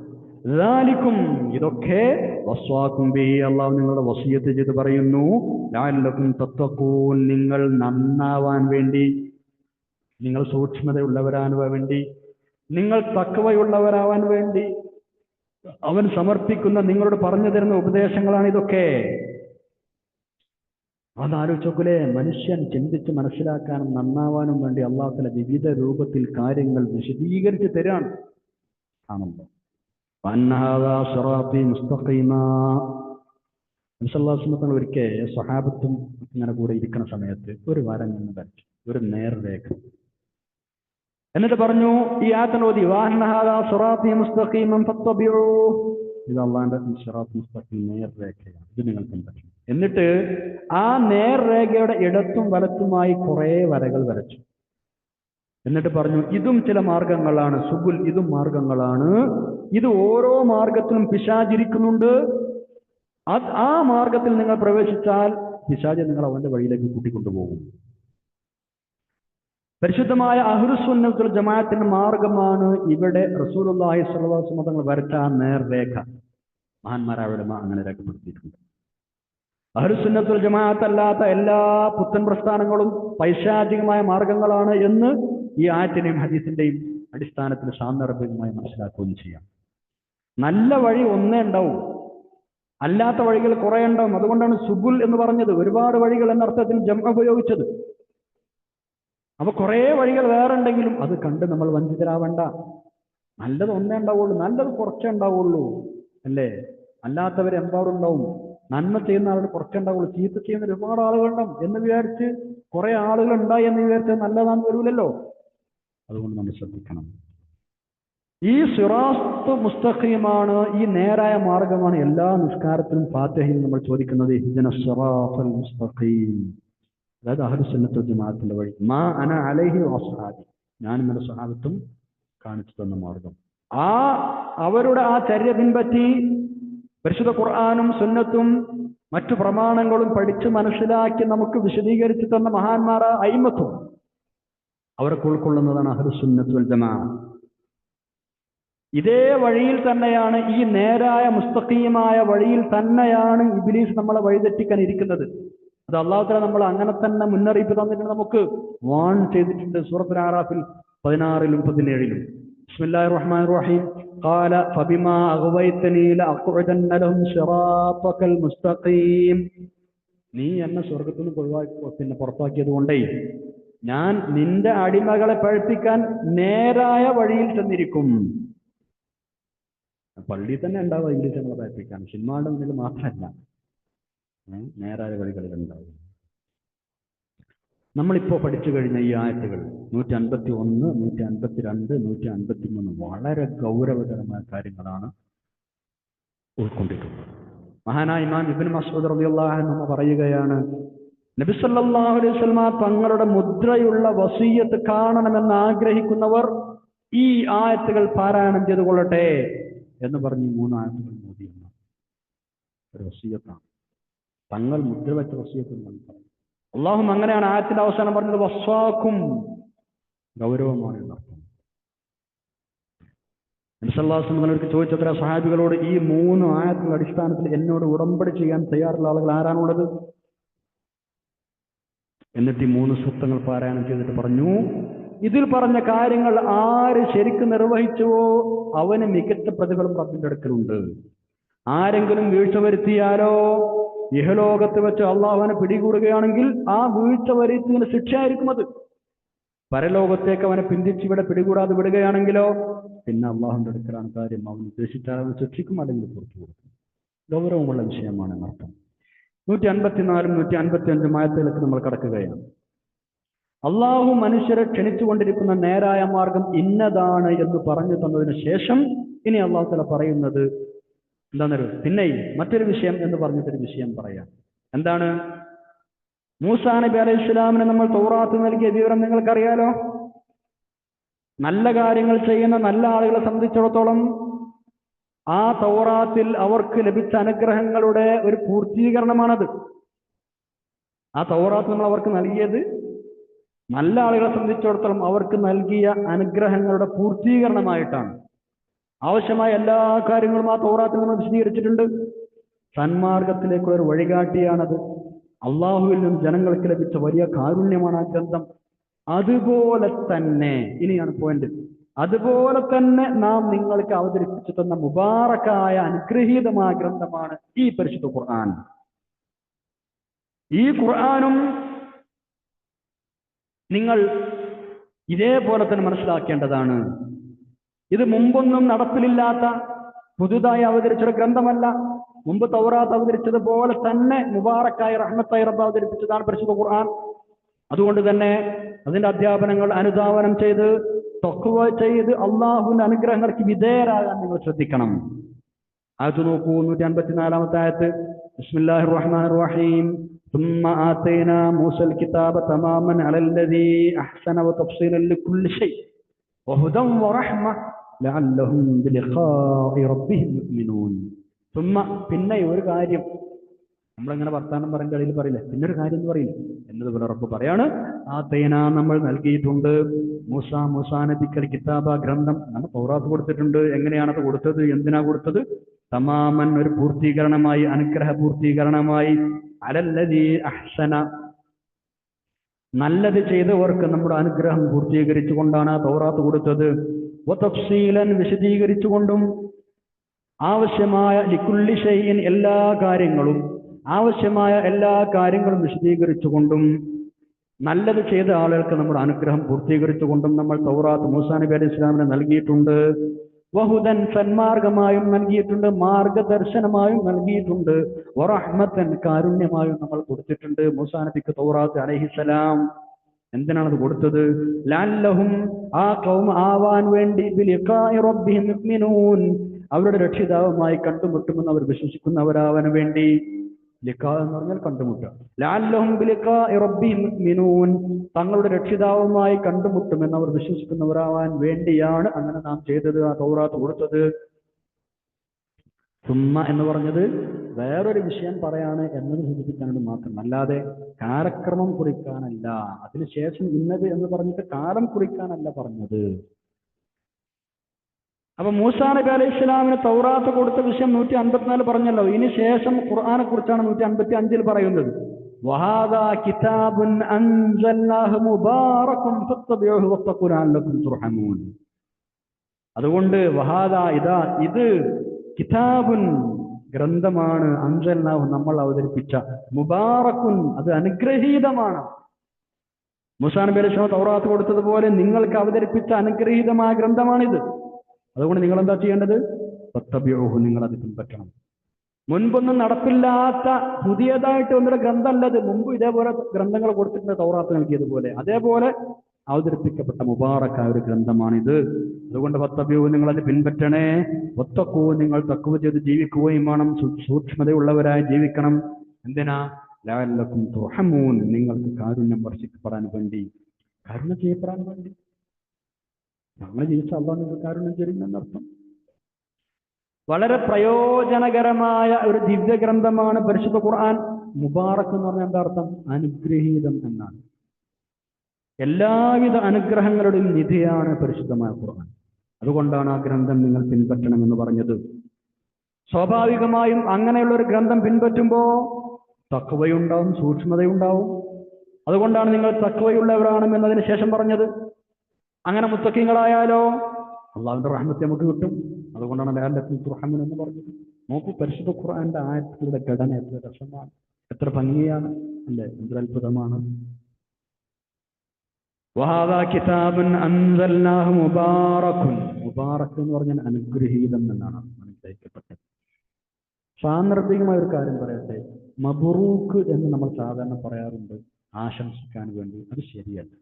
ലാലിക്കും, ഇതൊക്കെ വസ്വാക്കും ബിഹി, അള്ളാഹു നിങ്ങളുടെ വസിയ്യത്ത് ചെയ്ത് പറയുന്നു. ലഅല്ലകും തത്തഖൂൻ, നിങ്ങൾ നന്നാവാൻ വേണ്ടി, നിങ്ങൾ സൂക്ഷ്മതയുള്ളവരാവാൻ വേണ്ടി, നിങ്ങൾ തഖ്വയുള്ളവരാവാൻ വേണ്ടി അവൻ സമർപ്പിക്കുന്ന നിങ്ങളോട് പറഞ്ഞു തരുന്ന ഉപദേശങ്ങളാണ് ഇതൊക്കെ. അതാലോചിച്ചോക്കല്ലേ, മനുഷ്യൻ ചിന്തിച്ച് മനസ്സിലാക്കാനും നന്നാവാനും വേണ്ടി അള്ളാഹു തആല വിവിധ രൂപത്തിൽ കാര്യങ്ങൾ വിശദീകരിച്ച് തരാണ്. ആണല്ലോ. വഅന്ന ഹാദാ സിറാത്തീ മുസ്തഖീമാ. നബി സല്ലല്ലാഹു അലൈഹി വസല്ലം ഒരിക്കൽ സ്വഹാബത്തും ഇങ്ങനെ കൂടെ ഇരിക്കുന്ന സമയത്ത് ഒരു വരം നിന്ന് വരച്ചു, ഒരു നേർരേഖ. എന്നിട്ട് പറഞ്ഞു, ഈ ആയത്ത് ഓതി, വഅന്ന ഹാദാ സിറാത്തീ മുസ്തഖീമൻ ഫത്തബിഊ, ഇത് അള്ളാഹുവിന്റെ സിറാത്ത് മുസ്തഖീം നേർരേഖയാണ്, ഇത് നിങ്ങൾ പിൻപറ്റണം. എന്നിട്ട് ആ നേർരേഖയുടെ ഇടത്തും വലത്തുമായി കുറെ വരകൾ വരച്ചു. എന്നിട്ട് പറഞ്ഞു, ഇതും ചില മാർഗങ്ങളാണ്, സുബുൽ, ഇതും മാർഗങ്ങളാണ്. ഇത് ഓരോ മാർഗത്തിലും പിശാചിരിക്കുന്നുണ്ട്. ആ മാർഗത്തിൽ നിങ്ങൾ പ്രവേശിച്ചാൽ പിശാച് നിങ്ങൾ അവന്റെ വഴിയിലേക്ക് കൂട്ടിക്കൊണ്ടുപോകും. പരിശുദ്ധമായ അഹ്ലുസുന്നത്ത് വൽ ജമാഅത്തിന്റെ മാർഗമാണ് ഇവിടെ റസൂലുള്ളാഹി സ്വല്ലല്ലാഹു അലൈഹി വസല്ലം തങ്ങൾ വരച്ച നേർരേഖ. മഹാന്മാരായ ഉലമാ അങ്ങനെ രേഖപ്പെടുത്തിയിട്ടുണ്ട്. അഹ്ലുസുന്നത്ത് വൽ ജമാഅത്ത് അല്ലാത്ത എല്ലാ പുത്തൻ പ്രസ്ഥാനങ്ങളും പൈശാചികമായ മാർഗങ്ങളാണ് എന്ന് ഈ ആയത്തിന്റെയും ഹദീസിന്റെയും അടിസ്ഥാനത്തിൽ സാന്ദർഭികമായി മനസ്സിലാക്കുകയും ചെയ്യാം. നല്ല വഴി ഒന്നേ ഉണ്ടാവും, അല്ലാത്ത വഴികൾ കുറെ ഉണ്ടാവും. അതുകൊണ്ടാണ് സുബുൽ എന്ന് പറഞ്ഞത്, ഒരുപാട് വഴികൾ എന്നർത്ഥത്തിൽ ജംഅ ഉപയോഗിച്ചത്. അപ്പൊ കുറെ വഴികൾ വേറെ ഉണ്ടെങ്കിലും അത് കണ്ട് നമ്മൾ വഞ്ചിതരാവണ്ട. നല്ലത് ഒന്നേ ഉണ്ടാവുള്ളൂ, നല്ലത് കുറച്ചേ ഉണ്ടാവുള്ളൂ, അല്ലേ? അല്ലാത്തവർ എമ്പാടുണ്ടാവും. നന്മ ചെയ്യുന്ന ആളുകൾ കുറച്ചേ ഉണ്ടാവുള്ളൂ, ചീത്ത ചെയ്യുന്ന ഒരുപാട് ആളുകളുണ്ടാവും എന്ന് വിചാരിച്ച് കുറെ ആളുകൾ ഉണ്ടായി എന്ന് വിചാരിച്ച് നല്ലതാന്ന് വരൂലല്ലോ. അതുകൊണ്ട് നമ്മൾ ശ്രദ്ധിക്കണം. ഈ സിറാത്ത് മുസ്തഖീമാണ്, ഈ നേരായ മാർഗമാണ് എല്ലാ നിസ്കാരത്തിലും ഫാത്തിഹയിൽ നമ്മൾ ചോദിക്കുന്നത്. ഇഹ്ദിന സിറാത്തൽ മുസ്തഖീം, അതായത് അഹ്ലുസുന്നത്ത് വൽ ജമാഅത്തിന്റെ വഴി. മാ അന അലൈഹി വഅസ്ഹാബി, ഞാനും എൻ്റെ സ്വഹാബത്തും കാണിച്ചു തന്ന മാർഗം. അവരുടെ ആ ചര്യ പിൻപറ്റി പരിശുദ്ധ ഖുർആനും സുന്നത്തും മറ്റു പ്രമാണങ്ങളും പഠിച്ച് മനസ്സിലാക്കി നമുക്ക് വിശദീകരിച്ചു തന്ന മഹാന്മാരായ അയിമ്മത്തും അവർക്ക് ഉൾക്കൊള്ളുന്നതാണ് അഹ്ലുസുന്നത്ത് വൽ ജമാഅ. ഇതേ വഴിയിൽ തന്നെയാണ്, ഈ നേരായ മുസ്തഖീമായ വഴിയിൽ തന്നെയാണ് ഇബ്ലീസ് നമ്മളെ വഴിതെറ്റിക്കാൻ ഇരിക്കുന്നത്. അത് അല്ലാഹു തആല നമ്മൾ അങ്ങനെ തന്നെ മുന്നറിയിപ്പ് തന്നിട്ടുണ്ട്, നമുക്ക് വാൺ ചെയ്തിട്ടുണ്ട്. സൂറത്തുൽ അറാഫിൽ 16-ലും 17-ലും ബിസ്മില്ലാഹിർ റഹ്മാനിർ റഹീം ഖാല ഫബിമാ അഗ്വൈതനി ലഅഖുദന്ന ലഹും സിറാത്തകൽ മുസ്തഖീം. നീ എന്നെ സ്വർഗ്ഗത്തിൽ നിന്ന് പുറത്താക്കിയത് കൊണ്ടേ ഞാൻ നിന്റെ അടിമകളെ പഴിപ്പിക്കാൻ നേരായ വഴിയിൽ ചെന്നിരിക്കും. പള്ളിയിൽ തന്നെ ഉണ്ടാവുക ഇംഗ്ലീഷ് നമ്മളെ പഴിപ്പിക്കാൻ, സിനിമയുടെ മുന്നിൽ മാത്രമല്ല, നേരായ വഴികളിൽ ഉണ്ടാവും. നമ്മളിപ്പോൾ പഠിച്ചു കഴിഞ്ഞ ഈ ആയത്തുകൾ 151, 152, 153 വളരെ ഗൗരവതരമായ കാര്യങ്ങളാണ് ഉൾക്കൊണ്ടിട്ടുള്ളത്. മഹാനായ ഇമാം ഇബ്നു മസ്ഊദ് റളിയല്ലാഹു അൻഹു പറയുകയാണ്, നബി സല്ലല്ലാഹു അലൈഹി വസല്ലം തങ്ങളുടെ മുദ്രയുള്ള വസിയ്യത്ത് കാണണമെന്ന് ആഗ്രഹിക്കുന്നവർ ഈ ആയത്തുകൾ പാരായണം ചെയ്തു കൊള്ളട്ടെ എന്ന് പറഞ്ഞ് 3 ആയത്തുകൾ മോദിയാണ്. ഒരു വസിയ്യത്താണ്, തങ്ങൾ മുദ്ര വെച്ച വസിയ്യത്ത് എന്ന് പറയും. അല്ലാഹു അങ്ങനെയാണ് ആയത്തിന്റെ അവസാനം പറഞ്ഞത്, വസ്വാക്കും, ഗൗരവമാണ് എന്നർത്ഥം. നബി സല്ലല്ലാഹു അലൈഹി വസല്ലം ചോദിച്ചത്ര സഹാബികളോട്, ഈ 3 ആയത്തുകളുടെ അടിസ്ഥാനത്തിൽ എന്നോട് ഉടമ്പടി ചെയ്യാൻ തയ്യാറുള്ള ആളുകൾ ആരാണുള്ളത്? എന്നിട്ട് ഈ 3 സൂക്തങ്ങൾ പാരായണം ചെയ്തിട്ട് പറഞ്ഞു, ഇതിൽ പറഞ്ഞ കാര്യങ്ങൾ ആര് ശരിക്കും നിർവഹിച്ചുവോ അവന് മികച്ച പ്രതിഫലം റബ്ബിന്റെ അടുക്കലുണ്ട്. ആരെങ്കിലും വീഴ്ച വരുത്തിയാലോ ഇഹലോകത്ത് വെച്ച് അള്ളാഹുവിനെ പിടികൂടുകയാണെങ്കിൽ ആ വീഴ്ച വരുത്തിയതിന് ശിക്ഷയായിരിക്കും അത്. പരലോകത്തേക്ക് അവനെ പിന്തിച്ച് ഇവിടെ പിടികൂടാതെ വിടുകയാണെങ്കിലോ പിന്നെ അള്ളാഹുവിന്റെ അടുക്കലാണ് കാര്യം. അവൻ ഉദ്ദേശിച്ചാൽ അവൻ ശിക്ഷിക്കും, അല്ലെങ്കിൽ പുറത്തു കൊടുക്കും. ഗൗരവമുള്ള വിഷയമാണ് എന്നർത്ഥം. 154, 155 ആയത്തുകളിലേക്ക് നമ്മൾ കടക്കുകയാണ്. അള്ളാഹു മനുഷ്യരെ ക്ഷണിച്ചുകൊണ്ടിരിക്കുന്ന നേരായ മാർഗം ഇന്നതാണ് എന്ന് പറഞ്ഞു തന്നതിന് ശേഷം ഇനി അള്ളാഹു തആല പറയുന്നത് എന്താണെന്നൊരു പിന്നെ മറ്റൊരു വിഷയം എന്ന് പറഞ്ഞിട്ടൊരു വിഷയം പറയാം. എന്താണ്? മൂസാ നബി അലൈഹി ഇസ്ലാമിന് നമ്മൾ തൗറാത്ത് നൽകിയ വിവരം നിങ്ങൾക്കറിയാലോ. നല്ല കാര്യങ്ങൾ ചെയ്യുന്ന നല്ല ആളുകളെ സംബന്ധിച്ചിടത്തോളം ആ തൗറാത്തിൽ അവർക്ക് ലഭിച്ച അനുഗ്രഹങ്ങളുടെ ഒരു പൂർത്തീകരണമാണത്. ആ തൗറാത്ത് നമ്മൾ അവർക്ക് നൽകിയത് നല്ല ആളുകളെ സംബന്ധിച്ചിടത്തോളം അവർക്ക് നൽകിയ അനുഗ്രഹങ്ങളുടെ പൂർത്തീകരണമായിട്ടാണ്. ആവശ്യമായ എല്ലാ കാര്യങ്ങളും ആ തൗറാത്തിൽ നമ്മൾ വിശദീകരിച്ചിട്ടുണ്ട്. സന്മാർഗത്തിലേക്കുള്ള ഒരു വഴികാട്ടിയാണത്. അള്ളാഹുവിൽ നിന്ന് ജനങ്ങൾക്ക് ലഭിച്ച വലിയ കാരുണ്യമാണ് ആ ഗ്രന്ഥം. അതുപോലെ തന്നെ, ഇനിയാണ് പോയിന്റ്, അതുപോലെ തന്നെ നാം നിങ്ങൾക്ക് അവതരിപ്പിച്ചു തന്ന മുബാറക്കായ അനുഗ്രഹീതമായ ഗ്രന്ഥമാണ് ഈ പരിശുദ്ധ ഖുർആൻ. ഈ ഖുർആനും നിങ്ങൾ ഇതേപോലെ തന്നെ മനസ്സിലാക്കേണ്ടതാണ്. ഇത് മുമ്പൊന്നും നടപ്പിലില്ലാത്ത പുതുതായി അവതരിച്ചൊരു ഗ്രന്ഥമല്ല. മുമ്പ് തൗറാത്ത് അവതരിച്ചതുപോലെ തന്നെ മുബാറക്കായി റഹ്മത്തായി റബ്ബ് അവതരിപ്പിച്ചതാണ് പരിശുദ്ധ ഖുർആൻ. അതുകൊണ്ട് തന്നെ അതിന്റെ അധ്യാപനങ്ങൾ അനുധാവനം ചെയ്ത് തഖ്വ ചെയ്ത് അള്ളാഹുവിന്റെ അനുഗ്രഹങ്ങൾക്ക് വിധേയരാകാൻ നിങ്ങൾ ശ്രദ്ധിക്കണം. ആയത്ത് നോക്കൂ, 154-ാമത്തെ ആയത്ത്. ബിസ്മില്ലാഹിർ റഹ്മാനിർ റഹീം. ثم آتينا موسى الكتاب تماما على الذي أحسن وتفصيلا لكل شيء وهدى ورحمة لعلهم بلقاء ربهم يؤمنون. ثم പിന്നെ ഒരു കാര്യം നമ്മളങ്ങനെ വർത്താനം പറയുന്ന ഇടയിൽ പറയില്ല, പിന്നൊരു കാര്യം എന്ന് പറയില്ല എന്നതുപോലെ റബ്ബ് പറയാണ്, ആതൈന നമ്മൾ നൽകിയിട്ടുണ്ട് മൂസാ നബിക്കൽ കിതാബ ഗ്രന്ഥം. നമ്മൾ തൗറാത്ത് കൊടുത്തിട്ടുണ്ട്. എങ്ങനെയാണത് കൊടുത്തത്? എന്തിനാ കൊടുത്തത്? തമാമൻ, ഒരു പൂർത്തീകരണമായി, അനുഗ്രഹ പൂർത്തീകരണമായി. അലല്ലദീ അഹ്സന, നല്ലത് ചെയ്തവർക്ക് നമ്മുടെ അനുഗ്രഹം പൂർത്തീകരിച്ചുകൊണ്ടാണ് തൗറാത്ത് കൊടുത്തത്. വതഫ്സീലൻ വിശദീകരിച്ചുകൊണ്ടും, ആവശ്യമായ ലിക്കുല്ലി ഷൈഇൻ എല്ലാ കാര്യങ്ങളും, ആവശ്യമായ എല്ലാ കാര്യങ്ങളും വിശദീകരിച്ചുകൊണ്ടും, നല്ലത് ചെയ്ത ആളുകൾക്ക് നമ്മുടെ അനുഗ്രഹം പൂർത്തീകരിച്ചുകൊണ്ടും നമ്മൾ തൗറാത്ത് മൂസാ നബി അലൈഹി ഇസ്ലാമിന് നൽകിയിട്ടുണ്ട്. വഹുദൻ സന്മാർഗമായും നൽകിയിട്ടുണ്ട്, മാർഗദർശനമായും നൽകിയിട്ടുണ്ട്. വറഹ്മത്തൻ കാരുണ്യമായും നമ്മൾ കൊടുത്തിട്ടുണ്ട് മൂസാ നബിക്ക് തൗറാത്ത് അലൈഹിസ്സലാം. എന്തിനാണത് കൊടുത്തത്? ലഅല്ലഹും, ആ ഖൗം ആവാൻ വേണ്ടി, ബിലിഖാഇ റബ്ബിഹിം യുഅ്മിനൂൻ, അവരുടെ രക്ഷിതാവുമായി കണ്ടുമുട്ടുമെന്ന് അവർ വിശ്വസിക്കുന്നവരാവാൻ വേണ്ടി. ലിഖാ എന്ന് പറഞ്ഞാൽ കണ്ടുമുട്ടുക. ലഅല്ലഹും ബിലിഖാഇ റബ്ബിഹിം യുഅ്മിനൂൻ, തങ്ങളുടെ രക്ഷിതാവുമായി കണ്ടുമുട്ടുമെന്ന് അവർ വിശ്വസിക്കുന്നവരാവാൻ വേണ്ടിയാണ് അങ്ങനെ നാം ചെയ്തത്, ആ തൗറാത്ത് കൊടുത്തത്. സുമ്മ എന്ന് പറഞ്ഞത് വേറൊരു വിഷയം പറയാണ് എന്നത് സൂചിപ്പിക്കാനാണ് മാത്രം, അല്ലാതെ കാലക്രമം കുറിക്കാനല്ല. അതിനുശേഷം ഇന്നത് എന്ന് പറഞ്ഞിട്ട് കാലം കുറിക്കാനല്ല പറഞ്ഞത്. അപ്പൊ മൂസാ നബി അലൈഹി ഇസ്ലാമിന് തൗറാത്ത് കൊടുത്ത വിഷയം 154 പറഞ്ഞല്ലോ. ഇനി ശേഷം ഖുർആനെ കുറിച്ചാണ് 155 പറയുന്നത്. വഹാദാ കിതാബുൻ അൻസൽനാഹു മുബാറകുൻ ഫത്തബിഊഹു വത്തഖൂ ലഅല്ലകും തുർഹമൂൻ. അതുകൊണ്ട് വഹാദാ, ഇതാ ഇത്, കിതാബുൻ ഗ്രന്ഥമാണ്, അൻസൽനാഹു നമ്മൾ അവതരിപ്പിച്ച, മുബാറകുൻ അത് അനുഗ്രഹീതമാണ്. മൂസാ നബി അലൈഹി ഇസ്ലാം തൗറാത്ത് കൊടുത്തതുപോലെ നിങ്ങൾക്ക് അവതരിപ്പിച്ച അനുഗ്രഹീതമായ ഗ്രന്ഥമാണിത്. അതുകൊണ്ട് നിങ്ങൾ എന്താ ചെയ്യേണ്ടത്? ഫത്തബിഊഹു, നിങ്ങൾ അത് പിൻപറ്റണം. മുൻപൊന്നും നടപ്പില്ലാത്ത പുതിയതായിട്ട് ഒന്നൊരു ഗ്രന്ഥമല്ലത്. മുമ്പ് ഇതേപോലെ ഗ്രന്ഥങ്ങൾ കൊടുത്തിട്ടുണ്ട് തൗറാത്ത് നൽകിയതുപോലെ. അതേപോലെ അവതരിപ്പിക്കപ്പെട്ട മുബാറക്കായ ഒരു ഗ്രന്ഥമാണിത്. അതുകൊണ്ട് ഫത്തബിഊഹു, നിങ്ങൾ അത് പിൻപറ്റണേ. വത്തഖൂ, നിങ്ങൾ തഖ്വ ചെയ്ത് ജീവിക്കുകയും വേണം, സൂക്ഷ്മതയുള്ളവരായി ജീവിക്കണം. എന്തിനാ? ലഅല്ലകും തുർഹമൂൻ, നിങ്ങൾക്ക് കാരുണ്യം വർഷിക്കപ്പെടാൻ വേണ്ടി, കാരുണ്യം ചെയ്യപ്പെടാൻ വേണ്ടി. നമ്മൾ ജീവിച്ച അല്ലാഹു നിങ്ങൾക്ക് കാരുണ്യം ചെയ്യുമെന്നർത്ഥം. വളരെ പ്രയോജനകരമായ ഒരു ദിവ്യഗ്രന്ഥമാണ് പരിശുദ്ധ ഖുർആൻ. മുബാറക് എന്ന് പറഞ്ഞാൽ എന്താ അർത്ഥം? അനുഗ്രഹീതം എന്നാണ്. എല്ലാവിധ അനുഗ്രഹങ്ങളുടെയും നിധിയാണ് പരിശുദ്ധമായ ഖുർആൻ. അതുകൊണ്ടാണ് ആ ഗ്രന്ഥം നിങ്ങൾ പിൻപറ്റണമെന്ന് പറഞ്ഞത്. സ്വാഭാവികമായും അങ്ങനെയുള്ള ഒരു ഗ്രന്ഥം പിൻപറ്റുമ്പോൾ തഖ്വയുണ്ടാവും, സൂക്ഷ്മതയുണ്ടാവും. അതുകൊണ്ടാണ് നിങ്ങൾ തഖ്വയുള്ളവരാണ് എന്നതിന് ശേഷം പറഞ്ഞത്. അങ്ങനെ മുത്തഖീങ്ങളായാലോ അള്ളാഹുവിന്റെ റഹ്മത്ത് നമുക്ക് കിട്ടും. അതുകൊണ്ടാണ് ലഅല്ലകും തുർഹമൂൻ എന്ന് പറഞ്ഞത്. നോക്കൂ, പരിശുദ്ധ ഖുർആന്റെ ആയത്തുകളുടെ ഘടന എത്ര രസമാണ്, എത്ര ഭംഗിയാണ്, അല്ലേ? എന്തൊരു അത്ഭുതമാണ്. വഹാദാ കിതാബുൻ അൻസൽനാഹു മുബാറകുൻ. മുബാറക് എന്ന് പറഞ്ഞാൽ അനുഗ്രഹീതം എന്നാണ് മനസ്സിലാക്കപ്പെട്ടത്. സാന്ദർഭികമായ ഒരു കാര്യം പറയട്ടെ, മബ്റൂക്ക് എന്ന് നമ്മൾ സാധാരണ പറയാറുണ്ട് ആശംസിക്കാൻ വേണ്ടി. അത് ശരിയല്ല.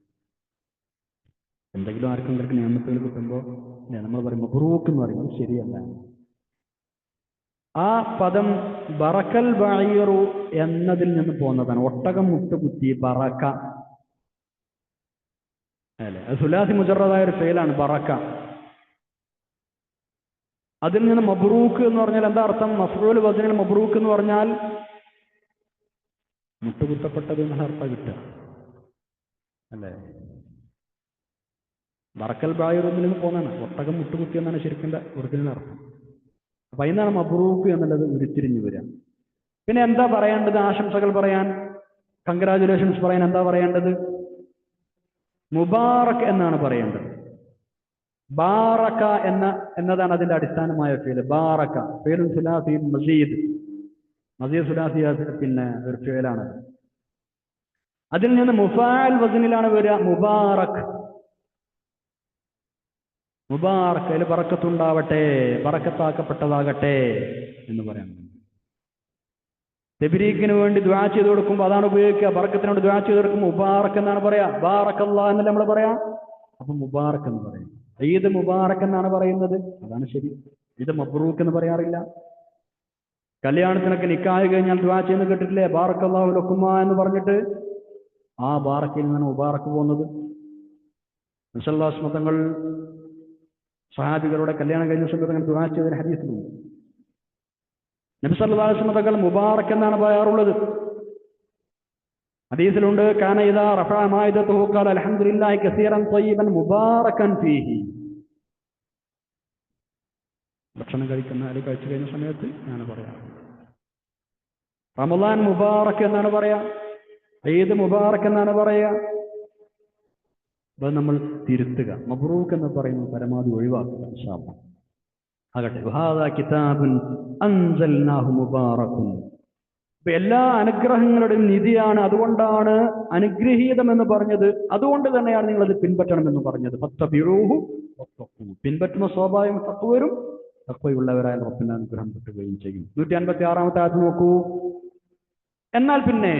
എന്തെങ്കിലും ആർക്കെങ്കിലും നിയമത്തുകൾ കിട്ടുമ്പോൾ നമ്മൾ പറയും മബ്റൂക്ക് എന്ന് പറയും. അത് ശരിയല്ല. ആ പദം ബറക്കൽ ബഈറു എന്നതിൽ നിന്ന് പോകുന്നതാണ്. ഒട്ടകം മുട്ടുകുത്തി, ബറക്ക അല്ലേ? അത് സുലാസി മുജറദായ ഒരു ഫെയിലാണ്, ബറക്ക. അതിൽ നിന്ന് മബ്റൂക്ക് എന്ന് പറഞ്ഞാൽ എന്താ അർത്ഥം? മഫ്ഊൽ വസ്നിൽ മബ്റൂക്ക് എന്ന് പറഞ്ഞാൽ മുട്ടുകുത്തപ്പെട്ടത് എന്നുള്ള അർത്ഥം കിട്ടുക, അല്ലേ? ബറക്കൽ ബായൂറിൽ നിന്ന് പോകുന്നതാണ്. ഒട്ടകം മുട്ടുകുത്തി എന്നാണ് ശരിക്കും ഒറിജിനൽ അർത്ഥം. അപ്പൊ അതിനാണ് മബ്റൂക്ക് എന്നുള്ളത് ഉരുത്തിരിഞ്ഞു വരിക. പിന്നെ എന്താ പറയേണ്ടത്? ആശംസകൾ പറയാൻ, കൺഗ്രാജുലേഷൻസ് പറയാൻ എന്താ പറയേണ്ടത്? മുബാറക് എന്നാണ് പറയേണ്ടത്. ബാറക എന്നതാണ് അതിന്റെ അടിസ്ഥാനമായ ഫീല്. ബാറക ഫീലുൻ സുലാസി മസീദ്, മസീദ് സുലാസി പിന്നെ ഒരു ഫീലാണ്. അതിൽ നിന്ന് മുഫാൽ വസ്നിലാണ് വരിക മുബാറക്. മുബാറക്, അതിൽ ബറക്കത്തുണ്ടാവട്ടെ, ബറക്കത്താക്കപ്പെട്ടതാകട്ടെ എന്ന് പറയാൻ. തെബരീക്കിന് വേണ്ടി ദുആ ചെയ്ത് കൊടുക്കുമ്പോൾ അതാണ് ഉപയോഗിക്കുക. ബറക്കത്തിനോട് ദുആ ചെയ്ത് കൊടുക്കുമ്പോൾ മുബാറക് എന്നാണ് പറയാ. ബാറക്കല്ലാഹ് എന്നല്ല നമ്മൾ പറയാം. അപ്പൊ മുബാറക് എന്ന് പറയും. ഈദ് മുബാറക് എന്നാണ് പറയുന്നത്, അതാണ് ശരി. ഇത് മബ്റൂക്ക് എന്ന് പറയാറില്ല. കല്യാണത്തിനൊക്കെ നിക്കാഹ് കഴിഞ്ഞാൽ ദുആ ചെയ്യുന്ന കേട്ടിട്ടില്ലേ? ബാറക്കല്ലാഹു ലക്കുമാ എന്ന് പറഞ്ഞിട്ട്. ആ ബാറക്കിൽ നിന്നാണ് മുബാറക് പോകുന്നത്. നബി സല്ലല്ലാഹു അലൈഹി വസല്ലം തങ്ങൾ സഹാബികളുടെ കല്യാണം കഴിഞ്ഞ സമയത്ത് അങ്ങനെ ദുആ ചെയ്ത ഹദീസിലുണ്ട്. നബി സല്ലല്ലാഹു അലൈഹി വസല്ലം തങ്ങൾ മുബാറക് എന്നാണ് പറയാറുള്ളത്. ഹദീസിലുണ്ട്, കാന ഇദാ റഫഅ മാഇദതുഹു ഖാല അൽഹംദുലില്ലാഹി കസീറൻ ത്വയ്യിബൻ മുബാറകൻ ഫീഹി. ഭക്ഷണം കഴിച്ചു കഴിഞ്ഞ സമയത്ത് ഞാൻ പറയാം. റമളാൻ മുബാറക് എന്നാണ് പറയാ, ഈദ് മുബാറക് എന്നാണ് പറയാ. അത് നമ്മൾ തിരുത്തുക. മബ്റൂക്ക് എന്ന് പറയുന്നത് പരമാവധി ഒഴിവാക്കുക. ഇൻഷാ അല്ലാഹ്. ആകട്ടെ, വഹാദാ കിതാബുൻ അൻസൽനാഹു മുബാറകുൻ. എല്ലാ അനുഗ്രഹങ്ങളുടെയും നിധിയാണ്. അതുകൊണ്ടാണ് അനുഗ്രഹീതം എന്ന് പറഞ്ഞത്. അതുകൊണ്ട് തന്നെയാണ് നിങ്ങൾ അത് പിൻപറ്റണം എന്ന് പറഞ്ഞത്. ഫത്തബിഊഹു വത്തഖൂ. പിൻപറ്റുന്ന സ്വാഭാവികം തഖ്വ വരും. തഖ്വയുള്ളവരായ റബ്ബിന്റെ അനുഗ്രഹം കിട്ടുകയും ചെയ്യും. 156-ാമത്തെ ആയത്ത് നോക്കൂ. എന്നാൽ പിന്നെ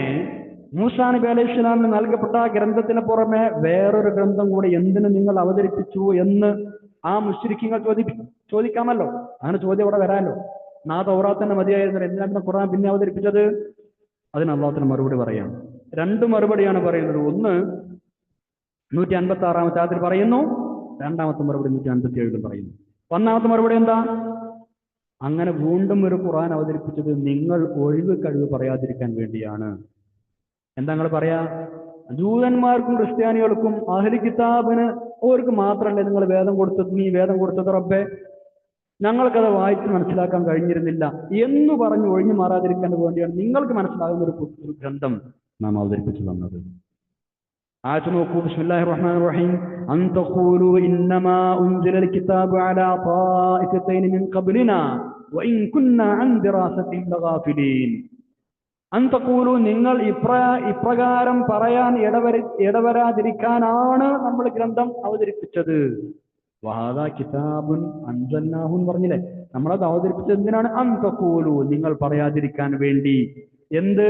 മൂസാ നബി അലൈഹി സ്വലാമിന് നൽകപ്പെട്ട ഗ്രന്ഥത്തിന് പുറമെ വേറൊരു ഗ്രന്ഥം കൂടെ എന്തിനു നിങ്ങൾ അവതരിപ്പിച്ചു എന്ന് ആ മുശ്രിക്കീങ്ങൾ ചോദിക്കാമല്ലോ. അങ്ങനെ ചോദ്യം അവിടെ വരാമല്ലോ. തൗറാത്തന്നെ മതിയായിരുന്നു, എന്തിനാണ് ഖുർആൻ പിന്നെ അവതരിപ്പിച്ചത്? അതിന് അള്ളാഹുവിന് മറുപടി പറയാം. രണ്ട് മറുപടിയാണ് പറയുന്നത്. ഒന്ന് 156-ാമത്തെ ആയത്തിൽ പറയുന്നു, രണ്ടാമത്തെ മറുപടി 157-ൽ പറയുന്നു. ഒന്നാമത്തെ മറുപടി എന്താ? അങ്ങനെ വീണ്ടും ഒരു ഖുർആൻ അവതരിപ്പിച്ചത് നിങ്ങൾ ഒഴിവ് കഴിവ് പറയാതിരിക്കാൻ വേണ്ടിയാണ്. എന്താ നിങ്ങൾ പറയാ? ജൂതന്മാർക്കും ക്രിസ്ത്യാനികൾക്കും അഹ്ലി കിതാബിന് അവർക്ക് മാത്രമല്ലേ നിങ്ങൾ വേദം കൊടുത്തത്? നീ വേദം കൊടുത്തത് റബ്ബേ, ഞങ്ങൾക്കത് വായിച്ച് മനസ്സിലാക്കാൻ കഴിഞ്ഞിരുന്നില്ല എന്ന് പറഞ്ഞ് ഒഴിഞ്ഞു മാറാതിരിക്കാൻ വേണ്ടിയാണ് നിങ്ങൾക്ക് മനസ്സിലാകുന്ന ഒരു ഗ്രന്ഥം നാം അവതരിപ്പിച്ചു തന്നത്. ആയത്ത് നോക്കൂ. ബിസ്മില്ലാഹിർ റഹ്മാനിർ റഹീം. അൻ തഖൂലു ഇന്നമാ ഉൻസിലൽ കിതാബു അലാ ത്വാഇഫതൈൻ മിൻ ഖബ്ലിനാ വഇൻ കുന്നാ അൻ ദിറാസതിൻ ലഗാഫിലീൻ. അൻ തഖൂലു, നിങ്ങൾ ഇപ്രകാരം പറയാൻ ഇടവരാതിരിക്കാനാണ് നമ്മൾ ഗ്രന്ഥം അവതരിപ്പിച്ചത്. വഹാദാ കിതാബുൻ അൻസൽനാഹു പറഞ്ഞില്ലേ, നമ്മളത് അവതരിപ്പിച്ചത് എന്തിനാണ്? അൻ തഖൂലു, നിങ്ങൾ പറയാതിരിക്കാൻ വേണ്ടി. എന്ത്?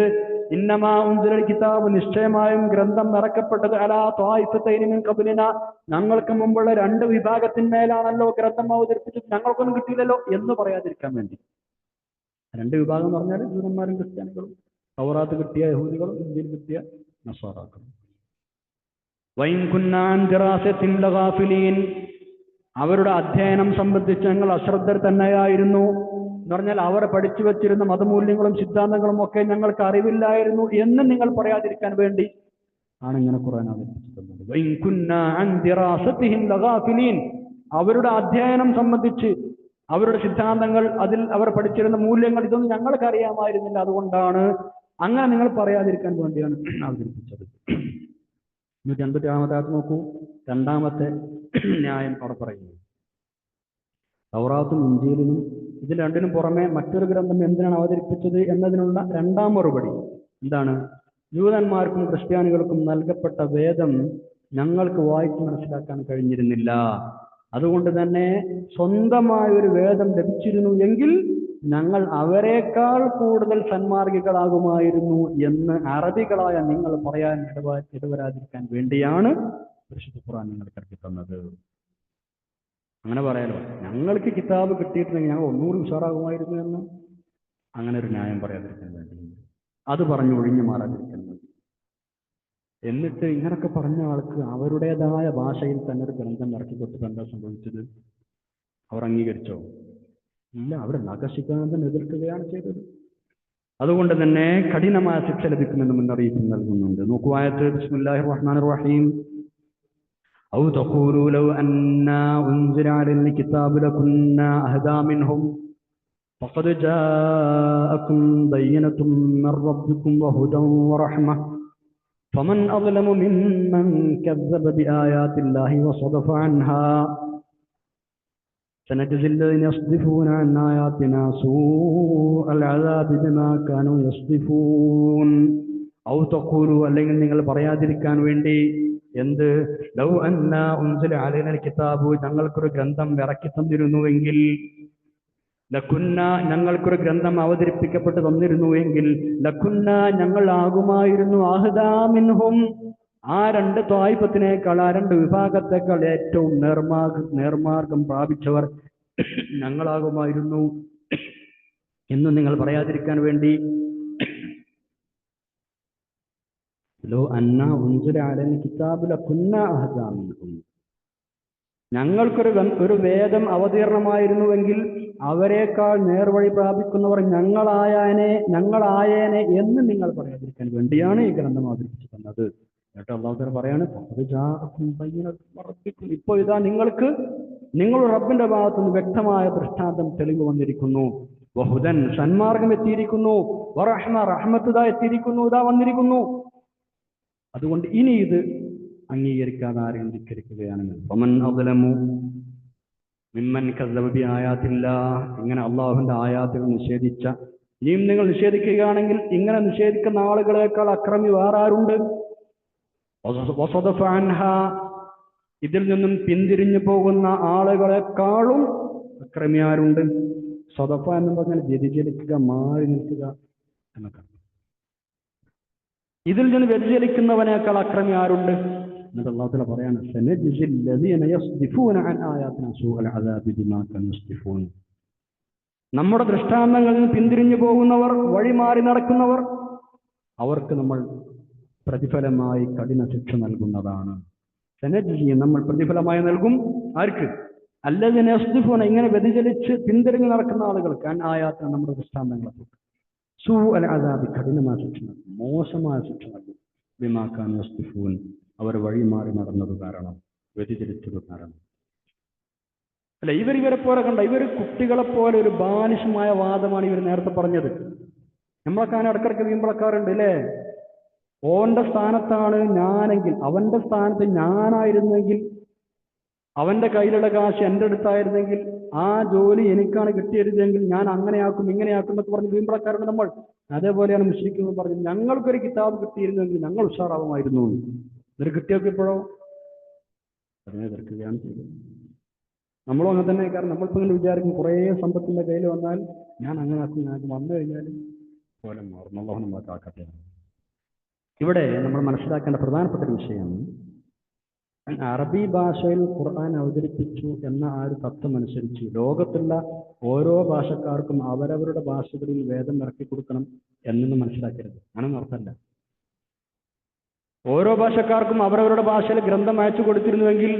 ഇന്നമാ ഉൻസിലൽ കിതാബ്, നിശ്ചയമായും ഗ്രന്ഥം ഇറക്കപ്പെട്ടത് അലാ ത്വാഇഫതൈൻ മിൻ ഖബ്ലിനാ, ഞങ്ങൾക്ക് മുമ്പുള്ള രണ്ട് വിഭാഗത്തിന്മേലാണല്ലോ ഗ്രന്ഥം അവതരിപ്പിച്ചത്, ഞങ്ങൾക്കൊന്നും കിട്ടിയില്ലല്ലോ എന്ന് പറയാതിരിക്കാൻ വേണ്ടി. രണ്ട് വിഭാഗം എന്ന് പറഞ്ഞാൽ ജൂതന്മാരും ക്രിസ്ത്യാനികളും, തൗറാത്ത് കിട്ടിയ യഹൂദികളും ഇഞ്ചീൽ കിട്ടിയ നസ്വാറാക്കളും. വഇൻ കുന്നാ അൻ ദിറാസതിൻ ലഗാഫിലീൻ, അവരുടെ അധ്യയനം സംബന്ധിച്ച് ഞങ്ങൾ അശ്രദ്ധർ തന്നെയായിരുന്നു എന്ന് പറഞ്ഞാൽ അവർ പഠിച്ചു വെച്ചിരുന്ന മതമൂല്യങ്ങളും സിദ്ധാന്തങ്ങളും ഒക്കെ ഞങ്ങൾക്ക് അറിവില്ലായിരുന്നു എന്ന് നിങ്ങൾ പറയാതിരിക്കാൻ വേണ്ടി ആണ് ഇങ്ങനെ ഖുർആൻ അവതരിപ്പിച്ചിട്ടുള്ളത്. വഇൻ കുന്നാ അൻ ദിറാസതിഹിം ലഗാഫിലീൻ, അവരുടെ അധ്യയനം സംബന്ധിച്ച് അവരുടെ സിദ്ധാന്തങ്ങൾ, അതിൽ അവർ പഠിച്ചിരുന്ന മൂല്യങ്ങൾ, ഇതൊന്നും ഞങ്ങൾക്ക് അറിയാമായിരുന്നില്ല. അതുകൊണ്ടാണ് അങ്ങനെ നിങ്ങൾ പറയാതിരിക്കാൻ വേണ്ടിയാണ് അവതരിപ്പിച്ചത്. 156-ാമത്തെ ആയത്ത് നോക്കൂ. രണ്ടാമത്തെ ന്യായം അവിടെ പറയുന്നു. തൗറാത്തും ഇഞ്ചീലിനും ഇതിൽ രണ്ടിനും പുറമെ മറ്റൊരു ഗ്രന്ഥം എന്തിനാണ് അവതരിപ്പിച്ചത് എന്നതിനുള്ള രണ്ടാം മറുപടി എന്താണ്? ജൂതന്മാർക്കും ക്രിസ്ത്യാനികൾക്കും നൽകപ്പെട്ട വേദം ഞങ്ങൾക്ക് വായിച്ച് മനസ്സിലാക്കാൻ കഴിഞ്ഞിരുന്നില്ല. അതുകൊണ്ട് തന്നെ സ്വന്തമായ ഒരു വേദം ലഭിച്ചിരുന്നു എങ്കിൽ ഞങ്ങൾ അവരെക്കാൾ കൂടുതൽ സന്മാർഗികളാകുമായിരുന്നു എന്ന് അറബികളായ നിങ്ങൾ പറയാൻ ഇടവരാതിരിക്കാൻ വേണ്ടിയാണ് പരിശുദ്ധ ഖുർആൻ നിങ്ങൾക്ക് ഇറക്കി തന്നത്. അങ്ങനെ പറയാലോ, ഞങ്ങൾക്ക് കിതാബ് കിട്ടിയിട്ടുണ്ടെങ്കിൽ ഞങ്ങൾ ഒന്നുകൂടി ഉഷാറാകുമായിരുന്നു എന്ന് അങ്ങനെ ഒരു ന്യായം പറയാതിരിക്കാൻ വേണ്ടി, അത് പറഞ്ഞു ഒഴിഞ്ഞു മാറാതിരിക്കാൻ വേണ്ടി. എന്നിട്ട് ഇങ്ങനൊക്കെ പറഞ്ഞ ആൾക്ക് അവരുടേതായ ഭാഷയിൽ തന്നെ ഒരു ഗ്രന്ഥം ഇറക്കി കൊടുത്തിട്ട് എന്താ സംഭവിച്ചത്? അവർ അംഗീകരിച്ചോ? ഇല്ല, അവിടെ നഖശിഖാന്തം എതിർക്കുകയാണ് ചെയ്തത്. അതുകൊണ്ട് തന്നെ കഠിനമായ ശിക്ഷ ലഭിക്കുമെന്ന് മുന്നറിയിപ്പ് നൽകുന്നുണ്ട്. നോക്കൂ ആയത്ത്. ബിസ്മില്ലാഹിർ റഹ്മാനിർ റഹീം. ഔ തഖൂലു ലൗ അന്നാ ഉൻസില അലൈന കിതാബു ലകുന്നാ അഹ്ദാ മിൻഹും ഫഖദ് ജാഅകും ബയ്യിനത്തും മിർ റബ്ബിക്കും വഹുദൻ വറഹ്മ ഫമൻ അദ്ലമു മിമ്മൻ കദ്ദബ ബിആയാത്തില്ലാഹി വസദഫ അൻഹാ സനജ്സി അല്ലദീന യസ്ദിഫൂന അൻ ആയാതിനാ സൂഅൽ അദാബി ബിമാ കാനൂ യസ്ദിഫൂൻ. ഔ തഖൂലു, അല്ലെങ്കിൽ നിങ്ങൾ പറയാതിരിക്കാൻ വേണ്ടി എന്ത്? ലൗ അന്നാ ഉൻസില അലൈനൽ കിതാബു, ഞങ്ങൾക്കൊരു ഗ്രന്ഥം ഇറക്കി തന്നിരുന്നുവെങ്കിൽ, ലകുന്ന, ഞങ്ങൾക്കൊരു ഗ്രന്ഥം അവതരിപ്പിക്കപ്പെട്ട് തന്നിരുന്നുവെങ്കിൽ, ലകുന്ന, ഞങ്ങൾ ആകുമായിരുന്നു അഹ്ദാ മിൻഹും, ആ രണ്ട് ത്വായിഫത്തിനേക്കാൾ, ആ രണ്ട് വിഭാഗത്തേക്കാൾ ഏറ്റവും നേർമാർഗം പ്രാപിച്ചവർ ഞങ്ങളാകുമായിരുന്നു എന്ന് നിങ്ങൾ പറയാതിരിക്കാൻ വേണ്ടി. ലോ അന്നാ ഉൻസില അലൈന കിതാബു ലകുന്ന അഹ്ദാ മിൻഹും, ഞങ്ങൾക്കൊരു വേദം അവതീർണമായിരുന്നുവെങ്കിൽ അവരെക്കാൾ നേർവഴി പ്രാപിക്കുന്നവർ ഞങ്ങളായേനെ എന്ന് നിങ്ങൾ പറയാതിരിക്കാൻ വേണ്ടിയാണ് ഈ ഗ്രന്ഥം അവതരിപ്പിച്ചു തന്നത്. എന്നിട്ട് അല്ലാഹു തആല പറയാണ്, ഇപ്പോൾ ഇതാ നിങ്ങൾക്ക് നിങ്ങളുടെ റബ്ബിന്റെ ഭാഗത്തുനിന്ന് വ്യക്തമായ ദൃഷ്ടാന്തം തെളിവ് വന്നിരിക്കുന്നു. വഹുദൻ, സന്മാർഗം എത്തിയിരിക്കുന്നു. വറഹ്മ, റഹ്മത്ത് ഇതാ എത്തിയിരിക്കുന്നു, ഇതാ വന്നിരിക്കുന്നു. അതുകൊണ്ട് ഇനി ഇത് അംഗീകരിക്കാതെ ആരെയും ധിക്കരിക്കുകയാണെങ്കിൽ ഫമൻ അദ്ലമു മിമ്മൻ കസ്സബ ബി ആയാത്തില്ലാഹ്, ഇങ്ങനെ അള്ളാഹുവിന്റെ ആയാത്തുകൾ നിഷേധിച്ച, ഇനിയും നിങ്ങൾ നിഷേധിക്കുകയാണെങ്കിൽ ഇങ്ങനെ നിഷേധിക്കുന്ന ആളുകളെക്കാൾ അക്രമി വേറെ ആരുണ്ട്? വസദഫ അൻഹാ, ഇതിൽ നിന്നും പിന്തിരിഞ്ഞു പോകുന്ന ആളുകളെക്കാളും അക്രമി ആരുണ്ട്? സദഫ എന്ന് പറഞ്ഞാൽ വ്യതിചലിക്കുക, മാറി നിൽക്കുക എന്നൊക്കെ. ഇതിൽ നിന്ന് വ്യതിചലിക്കുന്നവനേക്കാൾ അക്രമി ആരുണ്ട്? എന്നിട്ട് അല്ലാഹു തആല പറയാണ് സനജ്സിൽ ലദീന യസ്ദിഫൂന അൻ ആയാതിനാ സൂഅൽ അദാബി ബിമാ കാനൂ യസ്ദിഫൂൻ. നമ്മുടെ ദൃഷ്ടാന്തങ്ങളിൽ നിന്ന് പിന്തിരിഞ്ഞു പോകുന്നവർ, വഴിമാറി നടക്കുന്നവർ, അവർക്ക് നമ്മൾ പ്രതിഫലമായി കഠിന ശിക്ഷ നൽകുന്നതാണ്. സനജ്സി, നമ്മൾ പ്രതിഫലമായി നൽകും. ആർക്ക്? അല്ലദീന യസ്ദിഫൂന, ഇങ്ങനെ വ്യതിചലിച്ച് പിന്തിരിഞ്ഞു നടക്കുന്ന ആളുകൾക്ക്, അൻ ആയാതിനാ, നമ്മുടെ ദൃഷ്ടാന്തങ്ങളെ സൂഅൽ അദാബി, കഠിനമായ ശിക്ഷ നൽകും, മോശമായ ശിക്ഷ നൽകും. ബിമാ കാനൂ യസ്ദിഫൂൻ, അവർ വഴിമാറി നടന്നത് കാരണം, വ്യതിചലിച്ചത് കാരണം. അല്ല, ഇവരെ പോലെ കണ്ട, ഇവർ കുട്ടികളെ പോലെ ഒരു ബാലിശമായ വാദമാണ് ഇവർ നേരത്തെ പറഞ്ഞത്. നമ്മളൊക്കെ അങ്ങനെ ഇടക്കിടക്ക് വീമ്പളക്കാറുണ്ട് അല്ലേ? ഓന്റെ സ്ഥാനത്താണ് ഞാനെങ്കിൽ, അവന്റെ സ്ഥാനത്ത് ഞാനായിരുന്നെങ്കിൽ, അവന്റെ കയ്യിലുള്ള കാശ് എൻ്റെ അടുത്തായിരുന്നെങ്കിൽ, ആ ജോലി എനിക്കാണ് കിട്ടിയിരുന്നെങ്കിൽ ഞാൻ അങ്ങനെയാക്കും ഇങ്ങനെയാക്കും എന്നൊക്കെ പറഞ്ഞ് വീമ്പളക്കാരുണ്ട് നമ്മൾ. അതേപോലെയാണ് മുശ്രിക്കുകൾ പറഞ്ഞത്, ഞങ്ങൾക്കൊരു കിതാബ് കിട്ടിയിരുന്നെങ്കിൽ ഞങ്ങൾ ഉഷാറാവുമായിരുന്നു. ഇതൊരു കിട്ടിയോക്കിയപ്പോഴോ അതിനെ എതിർക്കുകയാണ് ചെയ്തത്. നമ്മളും അങ്ങനെ തന്നെ. കാരണം നമ്മളിപ്പോൾ ഇങ്ങനെ വിചാരിക്കും, കുറേ സമ്പത്തിന്റെ കയ്യിൽ വന്നാൽ ഞാൻ അങ്ങനെ ആക്കും, ഞാൻ വന്നു കഴിഞ്ഞാൽ പോലെ മാറും. അല്ലാഹു നമ്മളെ കാക്കട്ടെ. ഇവിടെ നമ്മൾ മനസ്സിലാക്കേണ്ട പ്രധാനപ്പെട്ട ഒരു വിഷയം, അറബി ഭാഷയിൽ ഖുർആൻ അവതരിപ്പിച്ചു എന്ന ആ ഒരു തത്വം അനുസരിച്ച് ലോകത്തുള്ള ഓരോ ഭാഷക്കാർക്കും അവരവരുടെ ഭാഷകളിൽ വേദം ഇറക്കി കൊടുക്കണം എന്നൊന്നും മനസ്സിലാക്കരുത്. അങ്ങനൊന്നും അർത്ഥമല്ല. ഓരോ ഭാഷക്കാർക്കും അവരവരുടെ ഭാഷയിൽ ഗ്രന്ഥം അയച്ചു കൊടുത്തിരുന്നുവെങ്കിൽ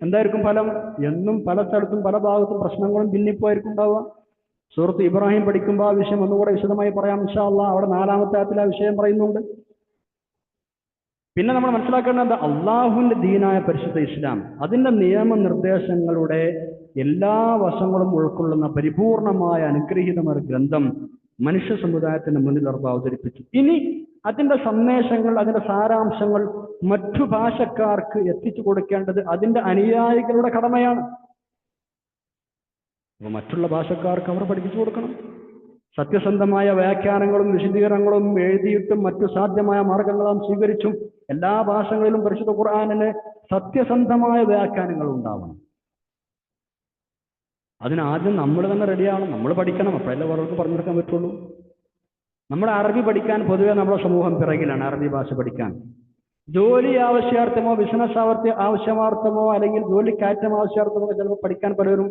എന്തായിരിക്കും ഫലം? എന്നും പല സ്ഥലത്തും പല ഭാഗത്തും പ്രശ്നങ്ങളും ഭിന്നിപ്പായിരിക്കും ഉണ്ടാവുക. സൂറത്ത് ഇബ്രാഹിം പഠിക്കുമ്പോൾ ആ വിഷയം ഒന്നുകൂടെ വിശദമായി പറയാം ഇൻഷാ അല്ലാഹ്. അവിടെ 4-ാമത്തെ ആയത്തിൽ ആ വിഷയം പറയുന്നുണ്ട്. പിന്നെ നമ്മൾ മനസ്സിലാക്കേണ്ടത് എന്താ? അള്ളാഹുവിന്റെ ദീനായ പരിശുദ്ധ ഇസ്ലാം, അതിന്റെ നിയമനിർദ്ദേശങ്ങളുടെ എല്ലാ വശങ്ങളും ഉൾക്കൊള്ളുന്ന പരിപൂർണമായ അനുഗ്രഹീതമായ ഗ്രന്ഥം മനുഷ്യ സമുദായത്തിന്റെ മുന്നിൽ അവതരിപ്പിച്ചു. ഇനി അതിന്റെ സന്ദേശങ്ങൾ, അതിന്റെ സാരാംശങ്ങൾ മറ്റു ഭാഷക്കാർക്ക് എത്തിച്ചു കൊടുക്കേണ്ടത് അതിന്റെ അനുയായികളുടെ കടമയാണ്. അപ്പൊ മറ്റുള്ള ഭാഷക്കാർക്ക് അവർ പഠിപ്പിച്ചു കൊടുക്കണം. സത്യസന്ധമായ വ്യാഖ്യാനങ്ങളും വിശദീകരണങ്ങളും എഴുതിയിട്ടും മറ്റു സാധ്യമായ മാർഗങ്ങളും സ്വീകരിച്ചും എല്ലാ ഭാഷകളിലും പരിശുദ്ധ ഖുർആനിന് സത്യസന്ധമായ വ്യാഖ്യാനങ്ങൾ ഉണ്ടാവണം. അതിനാദ്യം നമ്മൾ തന്നെ റെഡിയാണ്, നമ്മൾ പഠിക്കണം. അപ്പോഴല്ലേ അവർക്ക് പറഞ്ഞെടുക്കാൻ പറ്റുള്ളൂ. നമ്മുടെ അറബി പഠിക്കാൻ പൊതുവെ നമ്മുടെ സമൂഹം പിറകിലാണ്. അറബി ഭാഷ പഠിക്കാൻ ജോലി ആവശ്യാർത്ഥമോ ബിസിനസ് ആവശ്യമാർത്ഥമോ അല്ലെങ്കിൽ ജോലിക്കയറ്റം ആവശ്യാർത്ഥമോ ചിലപ്പോൾ പഠിക്കാൻ പലരും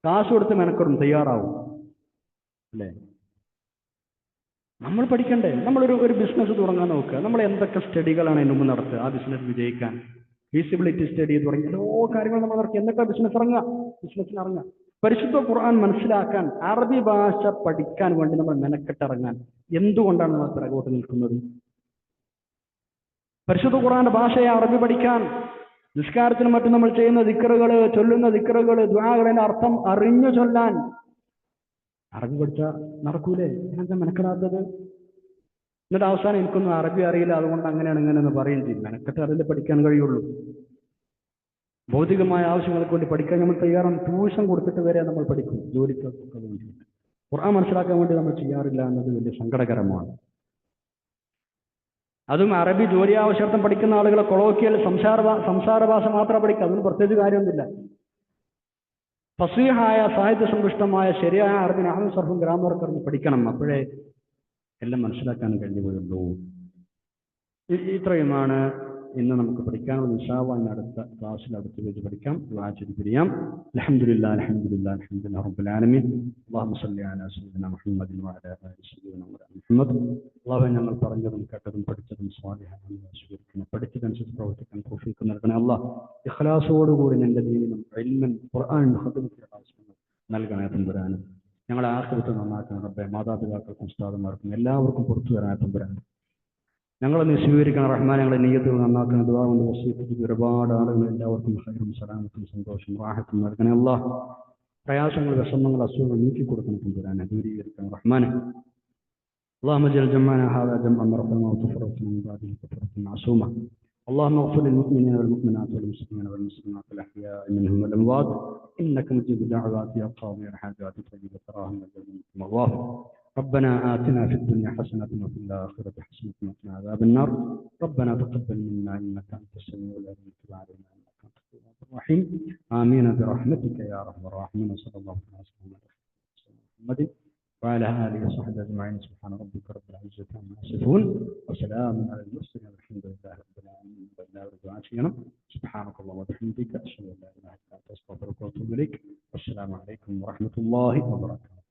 കാശ് കൊടുത്ത് മെനക്കെടും, തയ്യാറാവും അല്ലേ? നമ്മൾ പഠിക്കണ്ടേ? നമ്മളൊരു ബിസിനസ് തുടങ്ങാൻ നോക്കുക. നമ്മൾ എന്തൊക്കെ സ്റ്റഡികളാണ് അതിന് മുമ്പ് നടത്തുക ആ ബിസിനസ് വിജയിക്കാൻ? ഫീസിബിലിറ്റി സ്റ്റഡി തുടങ്ങി ഓരോ കാര്യങ്ങളും നമ്മൾ നടത്തി എന്നിട്ട് ബിസിനസ്സിന് ഇറങ്ങുക. പരിശുദ്ധ ഖുർആൻ മനസ്സിലാക്കാൻ, അറബി ഭാഷ പഠിക്കാൻ വേണ്ടി നമ്മൾ മെനക്കെട്ടിറങ്ങാൻ എന്തുകൊണ്ടാണ് നമ്മൾ പിറകോട്ട് നിൽക്കുന്നത്? പരിശുദ്ധ ഖുർആന്റെ ഭാഷയെ അറബി പഠിക്കാൻ, നിസ്കാരത്തിനും മറ്റും നമ്മൾ ചെയ്യുന്ന ദിക്റുകള്, ചൊല്ലുന്ന ദിക്റുകള്, ദുആകളുടെ അർത്ഥം അറിഞ്ഞു ചൊല്ലാൻ അറബി പഠിച്ചാൽ നടക്കൂലേ? എന്താ മെനക്കെടാത്തത്? എന്നിട്ട് അവസാനം എനിക്കൊന്നും അറബി അറിയില്ല, അതുകൊണ്ട് അങ്ങനെയാണ് ഇങ്ങനെയെന്ന് പറയുകയും ചെയ്യും. മെനക്കെട്ട് അറിയില്ല, പഠിക്കാൻ കഴിയുള്ളൂ. ഭൗതികമായ ആവശ്യങ്ങൾക്ക് വേണ്ടി പഠിക്കാൻ നമ്മൾ തയ്യാറാണ്. ട്യൂഷൻ കൊടുത്തിട്ട് വരെ നമ്മൾ പഠിക്കും, ജോലിക്കൊക്കെ വേണ്ടിയിട്ട്. ഖുർആൻ മനസ്സിലാക്കാൻ വേണ്ടി നമ്മൾ ചെയ്യാറില്ല എന്നത് വലിയ സങ്കടകരമാണ്. അതും അറബി ജോലി ആവശ്യാർത്ഥം പഠിക്കുന്ന ആളുകളെ കൊളോക്കിയൽ സംസാര ഭാഷ മാത്രം പഠിക്കുക, അതിന് പ്രത്യേകിച്ച് കാര്യമൊന്നുമില്ല. ഫസീഹായ സാഹിത്യ സമ്പുഷ്ടമായ ശരിയായ അറബി നഹ്വും സർഫും ഗ്രാമറൊക്കെ പഠിക്കണം. അപ്പോഴേ എല്ലാം മനസ്സിലാക്കാൻ കഴിഞ്ഞുപോയുള്ളൂ. ഇത്രയുമാണ് ഇന്ന് നമുക്ക് പഠിക്കാനുള്ള. ഇൻഷാ അല്ലാഹ് അടുത്ത ക്ലാസ്സിൽ അടുത്ത് വെച്ച് പഠിക്കാം. ദുആ ചെയ്ത് പിരിയാം. അൽഹംദുലില്ലാഹി റബ്ബിൽ ആലമീൻ. അല്ലാഹുമ്മ സ്വല്ലി അലാ സയ്യിദിനാ മുഹമ്മദിൻ വഅലാ ആലി സയ്യിദിനാ മുഹമ്മദ്. അല്ലാഹു ഞങ്ങൾ പറഞ്ഞതും കേട്ടതും പഠിച്ചതും സ്വാലിഹായി സ്വീകരിക്കണം. പഠിച്ചതനുസരിച്ച് പ്രവർത്തിക്കാൻ തൗഫീഖ് നൽകണേ അല്ലാഹ്. ഇഖ്ലാസോടുകൂടി നിന്റെ ദീനിനും ഇൽമിനും ഖുർആനിനും ഖിദ്മത്തിനും ആവശ്യങ്ങൾ നൽകണേ തമ്പുരാൻ. ഞങ്ങളെ ആഖിറത്ത് നന്നാക്കണം റബ്ബേ. മാതാപിതാക്കൾക്കും ഉസ്താദുമാർക്കും എല്ലാവർക്കും പുറത്തു വരാൻ തമ്പുരാൻ. ഞങ്ങളെ നീ സ്വീകരിക്കണം റഹ്മാൻ. ഞങ്ങളെ നീയത്തുകൾ നന്നാക്കണം. ദുആ കൊണ്ട് വസീയത്ത് ഒരുപാട് ആളുകൾ എല്ലാവർക്കും ഖൈറും സലാമത്തും സന്തോഷം റാഹത്തും നൽകണേ അല്ലാഹ്. പ്രയാസങ്ങൾ, വിഷമങ്ങൾ, അസുഖങ്ങൾ നീക്കി കൊടുക്കണം തമ്പുരാനെ, ദൂരീകരിക്കണം റഹ്മാനെ. اللهم اجعل جمعنا هذا جمعا مرحوما وتفرقنا من بعده فترة معصومة اللهم اغفر للمؤمنين والمؤمنات والمسلمين والمسلمات الأحياء منهم والأموات إنك مجيب الدعوات يا قاضي الحاجات طيب تراهم الجنة الله. ربنا آتنا في الدنيا حسنة وفي الآخرة حسنة وقنا عذاب النار. ربنا تقبل منا إنك أنت السميع العليم وتب علينا إنك أنت التواب الرحيم. آمين برحمتك يا أرحم الراحمين. وصلى الله على سيدنا محمد وعلى آله وصحبه أجمعين. سبحان ربك رب العزة عما يصفون وسلام على المرسلين والحمد لله رب العالمين. سبحانك اللهم وبحمدك أشهد أن لا إله إلا أنت أستغفرك وأتوب إليك. والسلام عليكم ورحمة الله وبركاته.